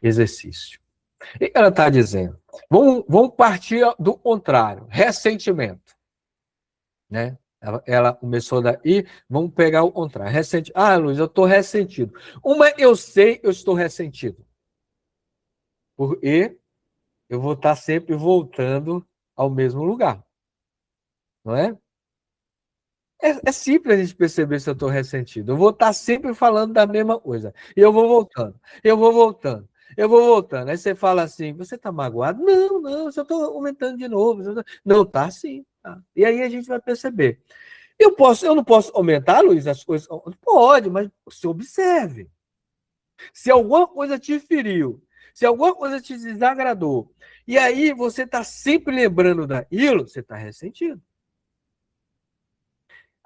exercício. O que ela está dizendo? Vamos partir do contrário, ressentimento. Né? Ela começou daí, vamos pegar o contrário. Ah, Luiz, eu estou ressentido. Eu sei eu estou ressentido. Porque eu vou estar sempre voltando ao mesmo lugar. Não é? É simples a gente perceber se eu estou ressentido. Eu vou estar sempre falando da mesma coisa. E eu vou voltando. Aí você fala assim, você está magoado? Não, eu só estou aumentando de novo. Não, tá sim. Tá. E aí a gente vai perceber. Eu não posso aumentar, Luiz, as coisas? Pode, mas você observe. Se alguma coisa te feriu, se alguma coisa te desagradou, e aí você está sempre lembrando daquilo, você está ressentido.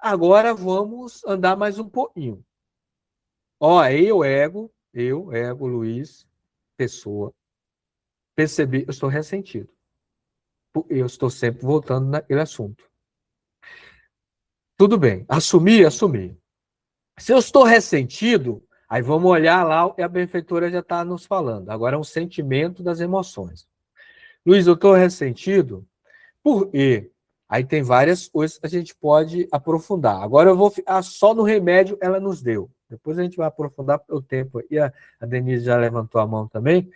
Agora vamos andar mais um pouquinho. Eu, ego, Luiz, pessoa, percebi, eu estou ressentido. Eu estou sempre voltando naquele assunto. Tudo bem, assumir. Se eu estou ressentido, aí vamos olhar lá, e a benfeitora já está nos falando. Agora é um sentimento das emoções. Luiz, eu estou ressentido, por quê? Aí tem várias coisas que a gente pode aprofundar. Agora eu vou ficar só no remédio que ela nos deu. Depois a gente vai aprofundar pelo tempo. E a Denise já levantou a mão também.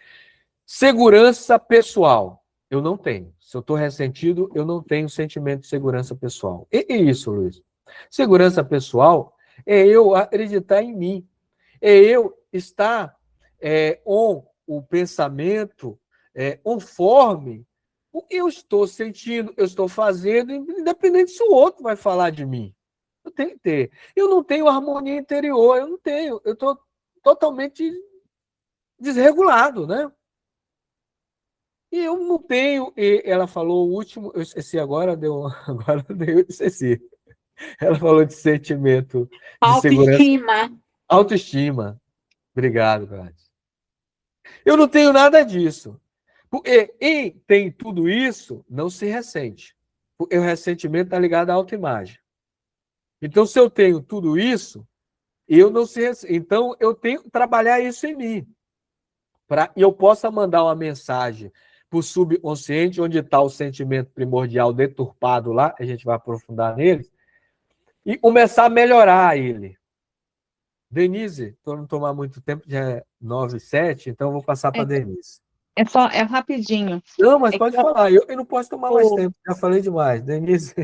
Segurança pessoal. eu não tenho. Se eu estou ressentido, eu não tenho sentimento de segurança pessoal. E isso, Luiz? Segurança pessoal é eu acreditar em mim. É eu estar com o pensamento conforme o que eu estou sentindo, eu estou fazendo, independente se o outro vai falar de mim. Eu tenho que ter. Eu não tenho harmonia interior, eu não tenho. Eu estou totalmente desregulado, né? E eu não tenho. E ela falou o último, eu esqueci agora, agora eu esqueci. Ela falou de sentimento de segurança. Autoestima. Autoestima. Obrigado, Gladys. Eu não tenho nada disso. Porque quem tem tudo isso não se ressente. Porque o ressentimento está ligado à autoimagem. Então, se eu tenho tudo isso, eu não se ressento. Então, eu tenho que trabalhar isso em mim. E eu possa mandar uma mensagem para o subconsciente, onde está o sentimento primordial deturpado lá, a gente vai aprofundar nele, e começar a melhorar ele. Denise, para não tomar muito tempo, já é 9h07, então eu vou passar para a Denise. É rapidinho. Não, mas pode falar, eu não posso tomar mais tempo, já falei demais. Denise.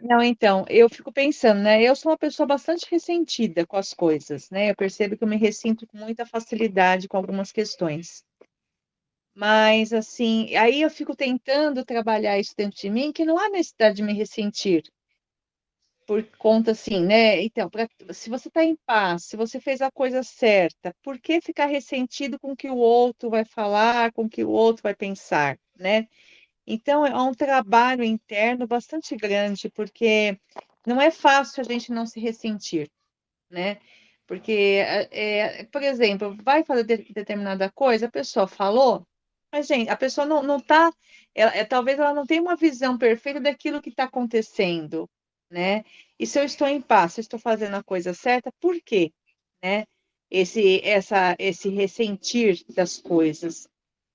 Não, então, eu fico pensando, né? Eu sou uma pessoa bastante ressentida com as coisas, né? Eu percebo que eu me ressinto com muita facilidade com algumas questões. Mas, assim, aí eu fico tentando trabalhar isso dentro de mim, que não há necessidade de me ressentir. Por conta, assim, né? Então, se você está em paz, se você fez a coisa certa, por que ficar ressentido com o que o outro vai falar, com o que o outro vai pensar, né? Então, é um trabalho interno bastante grande, porque não é fácil a gente não se ressentir, né? Porque, por exemplo, vai fazer determinada coisa, a pessoa falou, mas, gente, a pessoa não está, talvez ela não tenha uma visão perfeita daquilo que está acontecendo, né? E se eu estou em paz, se eu estou fazendo a coisa certa, por quê? Né? Esse ressentir das coisas.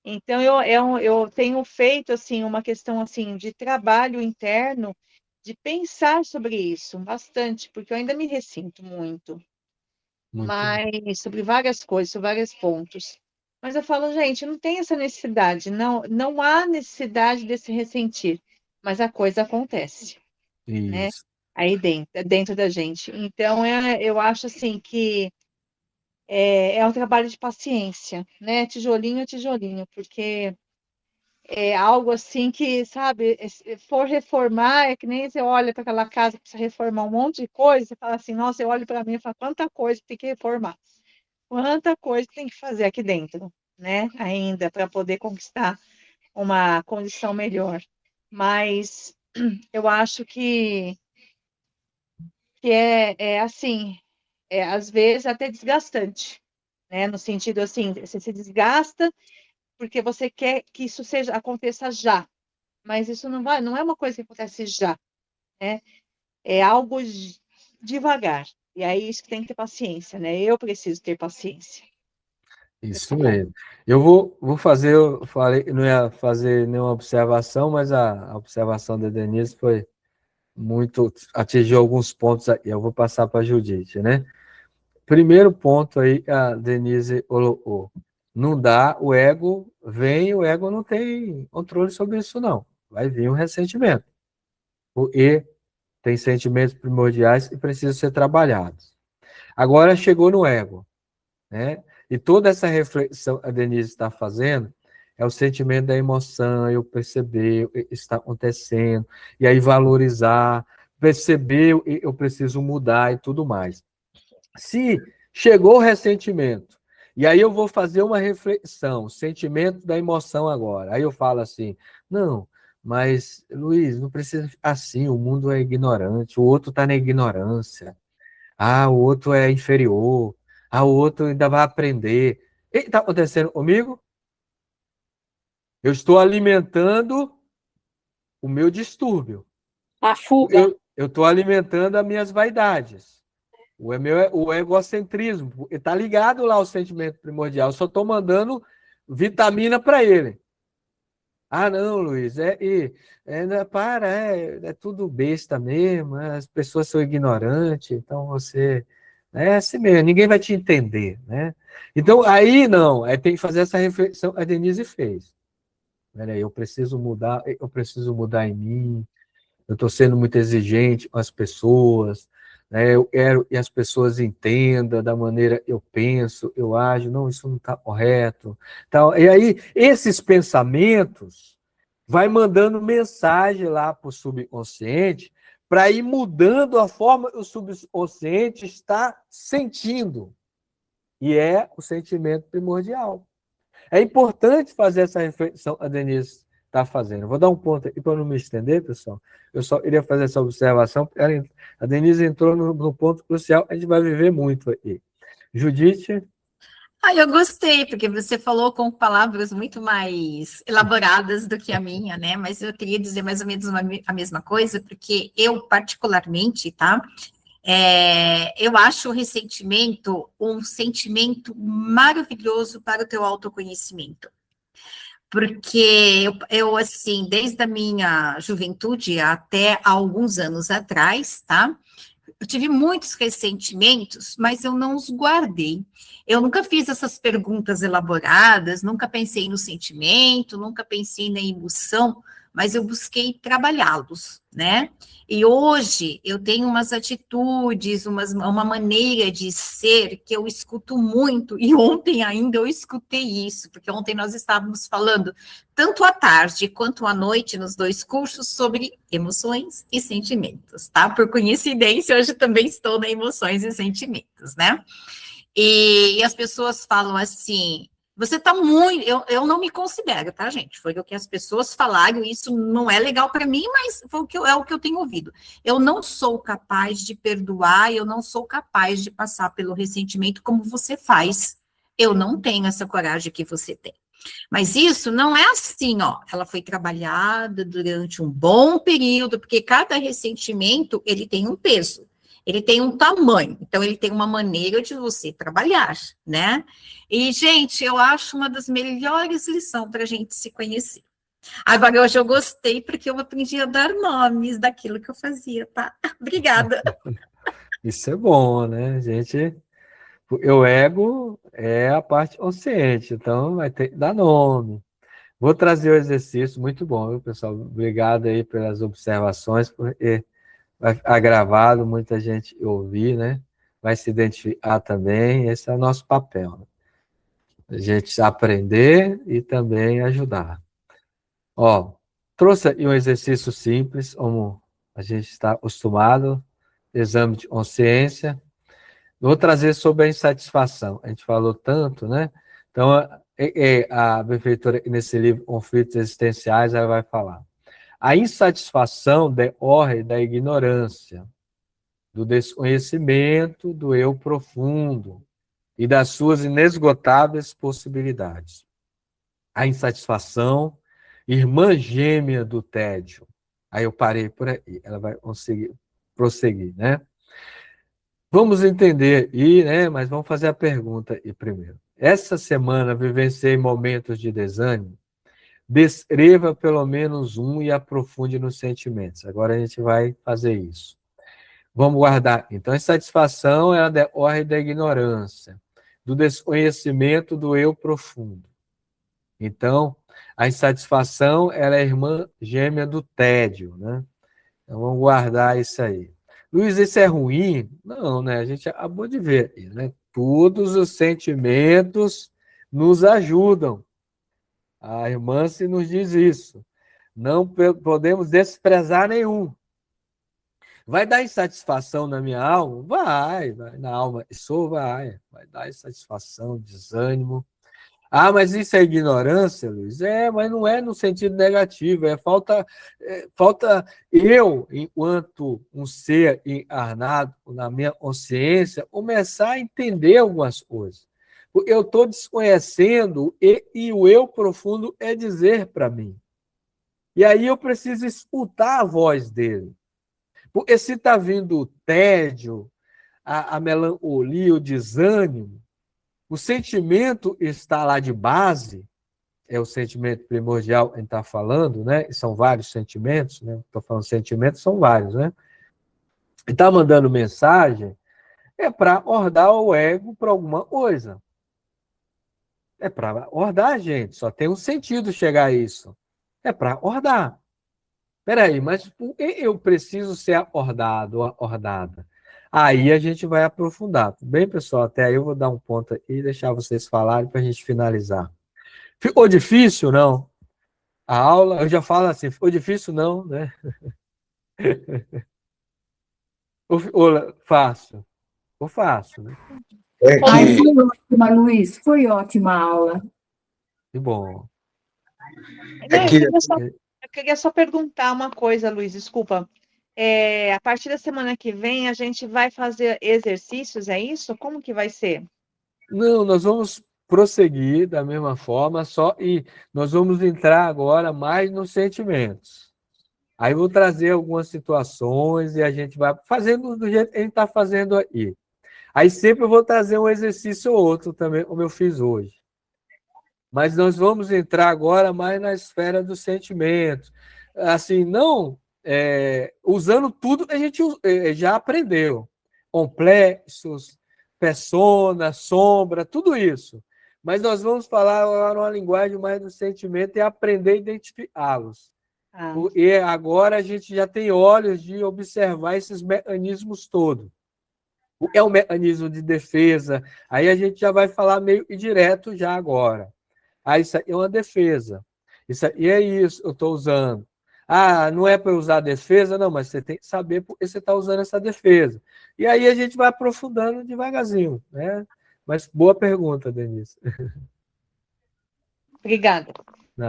Então, eu tenho feito, assim, uma questão, assim, de trabalho interno, de pensar sobre isso bastante, porque eu ainda me ressinto muito, mas sobre várias coisas, sobre vários pontos. Mas eu falo, gente, não tem essa necessidade, não há necessidade de se ressentir, mas a coisa acontece, né? Isso. Aí dentro da gente. Então, eu acho, assim, que é um trabalho de paciência, né? Tijolinho a tijolinho, porque é algo assim que, sabe, se for reformar, é que nem você olha para aquela casa que precisa reformar um monte de coisa, você fala assim, nossa, eu olho para mim e falo, quanta coisa tem que reformar, quanta coisa tem que fazer aqui dentro, né, ainda, para poder conquistar uma condição melhor. Mas eu acho que é assim, às vezes até desgastante, né, no sentido assim, você se desgasta porque você quer que isso aconteça já, mas isso não é uma coisa que acontece já, né? É algo devagar. E aí isso que tem que ter paciência, né? Eu preciso ter paciência. Isso mesmo. Eu vou fazer, eu falei, não ia fazer nenhuma observação, mas a observação da Denise foi muito, atingiu alguns pontos aí. Eu vou passar para a Judite, né? Primeiro ponto aí, a Denise colocou. Não dá, o ego não tem controle sobre isso, não. Vai vir um ressentimento. E tem sentimentos primordiais que precisam ser trabalhados. Agora chegou no ego, né? E toda essa reflexão que a Denise está fazendo é o sentimento da emoção, eu perceber o que está acontecendo, e aí valorizar, perceber eu preciso mudar e tudo mais. Se chegou o ressentimento, e aí eu vou fazer uma reflexão, sentimento da emoção agora. Aí eu falo assim, não, mas, Luiz, não precisa assim, o mundo é ignorante, o outro está na ignorância. Ah, o outro é inferior. Ah, o outro ainda vai aprender. O que está acontecendo comigo? Eu estou alimentando o meu distúrbio. A fuga. Eu estou alimentando as minhas vaidades. O egocentrismo. Está ligado lá ao sentimento primordial. Eu só estou mandando vitamina para ele. Ah, não, Luiz, é tudo besta mesmo, as pessoas são ignorantes, então você. É assim mesmo, ninguém vai te entender, né? Então, aí não, tem que fazer essa reflexão, a Denise fez. peraí, eu preciso mudar em mim, eu estou sendo muito exigente com as pessoas, né? Eu quero que as pessoas entendam da maneira eu penso, eu ajo, não, isso não está correto. Então, e aí, esses pensamentos vai mandando mensagem lá para o subconsciente para ir mudando a forma que o subconsciente está sentindo. E é o sentimento primordial. É importante fazer essa reflexão que a Denise está fazendo. Vou dar um ponto aqui para não me estender, pessoal. Eu só queria fazer essa observação. A Denise entrou no ponto crucial, a gente vai viver muito aqui. Judite? Eu gostei, porque você falou com palavras muito mais elaboradas do que a minha, né? Mas eu queria dizer mais ou menos a mesma coisa, porque eu, particularmente, tá? Eu acho o ressentimento um sentimento maravilhoso para o teu autoconhecimento. Porque eu, assim, desde a minha juventude até alguns anos atrás, tá? Eu tive muitos ressentimentos, mas eu não os guardei. Eu nunca fiz essas perguntas elaboradas, nunca pensei no sentimento, nunca pensei na emoção, mas eu busquei trabalhá-los, né? E hoje eu tenho umas atitudes, uma maneira de ser que eu escuto muito, e ontem ainda eu escutei isso, porque ontem nós estávamos falando, tanto à tarde quanto à noite, nos 2 cursos, sobre emoções e sentimentos, tá? Por coincidência, hoje também estou na emoções e sentimentos, né? E as pessoas falam assim, você está muito... Eu não me considero, tá, gente? Foi o que as pessoas falaram, isso não é legal para mim, mas é o que eu tenho ouvido. Eu não sou capaz de perdoar, eu não sou capaz de passar pelo ressentimento como você faz. Eu não tenho essa coragem que você tem. Mas isso não é assim, ó. Ela foi trabalhada durante um bom período, porque cada ressentimento, ele tem um peso. Ele tem um tamanho, então ele tem uma maneira de você trabalhar, né? E, gente, eu acho uma das melhores lições para a gente se conhecer. Agora, hoje eu gostei porque eu aprendi a dar nomes daquilo que eu fazia, tá? Obrigada. Isso é bom, né, gente? O ego é a parte consciente, então vai ter que dar nome. Vou trazer o exercício, muito bom, viu, pessoal? Obrigado aí pelas observações, porque vai ficar gravado, muita gente ouvir, né? Vai se identificar também, esse é o nosso papel, né? A gente aprender e também ajudar. Ó, trouxe aí um exercício simples, como a gente está acostumado, exame de consciência. Vou trazer sobre a insatisfação. A gente falou tanto, né? Então, a benfeitora, nesse livro, Conflitos Existenciais, ela vai falar. A insatisfação decorre da ignorância, do desconhecimento do eu profundo e das suas inesgotáveis possibilidades. A insatisfação, irmã gêmea do tédio. Aí eu parei por aí, ela vai conseguir prosseguir, né? Vamos entender aí, né? Mas vamos fazer a pergunta aí primeiro. Essa semana vivenciei momentos de desânimo. Descreva pelo menos um e aprofunde nos sentimentos. Agora a gente vai fazer isso. Vamos guardar. Então, a insatisfação é a decorre da ignorância, do desconhecimento do eu profundo. Então, a insatisfação ela é a irmã gêmea do tédio, né? Então, vamos guardar isso aí. Luiz, isso é ruim? Não, né? A gente acabou de ver, né? Todos os sentimentos nos ajudam. A irmã se nos diz isso. Não podemos desprezar nenhum. Vai dar insatisfação na minha alma? Vai na alma. Isso vai dar insatisfação, desânimo. Ah, mas isso é ignorância, Luiz? Mas não é no sentido negativo, falta eu, enquanto um ser encarnado, na minha consciência, começar a entender algumas coisas. Eu estou desconhecendo e o eu profundo é dizer para mim. E aí eu preciso escutar a voz dele. Porque se está vindo o tédio, a melancolia, o desânimo, o sentimento está lá de base, é o sentimento primordial que a gente está falando, né? São vários sentimentos, né? Estou falando sentimentos, são vários, né? E está mandando mensagem, é para ordar o ego para alguma coisa. É para ordar a gente, só tem um sentido chegar a isso. É para ordar. Peraí, mas por que eu preciso ser ordado ou ordada? Aí a gente vai aprofundar. Tudo bem, pessoal? Até aí eu vou dar um ponto aqui e deixar vocês falarem para a gente finalizar. Ficou difícil, não? A aula, eu já falo assim, ficou difícil, não, né? Ou fácil? Ou fácil, né? É Ai, que foi ótima, Luiz, foi ótima a aula. Que bom. É Não, que eu queria só perguntar uma coisa, Luiz, desculpa. A partir da semana que vem, a gente vai fazer exercícios, é isso? Como que vai ser? Não, nós vamos prosseguir da mesma forma, só e nós vamos entrar agora mais nos sentimentos. Aí eu vou trazer algumas situações e a gente vai fazendo do jeito que a gente está fazendo aí. Aí sempre eu vou trazer um exercício ou outro também, como eu fiz hoje. Mas nós vamos entrar agora mais na esfera dos sentimentos. Assim, não usando tudo que a gente já aprendeu. Complexos, persona, sombra, tudo isso. Mas nós vamos falar agora uma linguagem mais do sentimento e aprender a identificá-los. Ah, E agora a gente já tem olhos de observar esses mecanismos todos. O que é o mecanismo de defesa? Aí a gente já vai falar meio direto já agora. Ah, isso aí é uma defesa. Isso aí é isso, eu estou usando. Ah, não é para usar a defesa? Não, mas você tem que saber por que você está usando essa defesa. E aí a gente vai aprofundando devagarzinho, né? Mas boa pergunta, Denise. obrigada.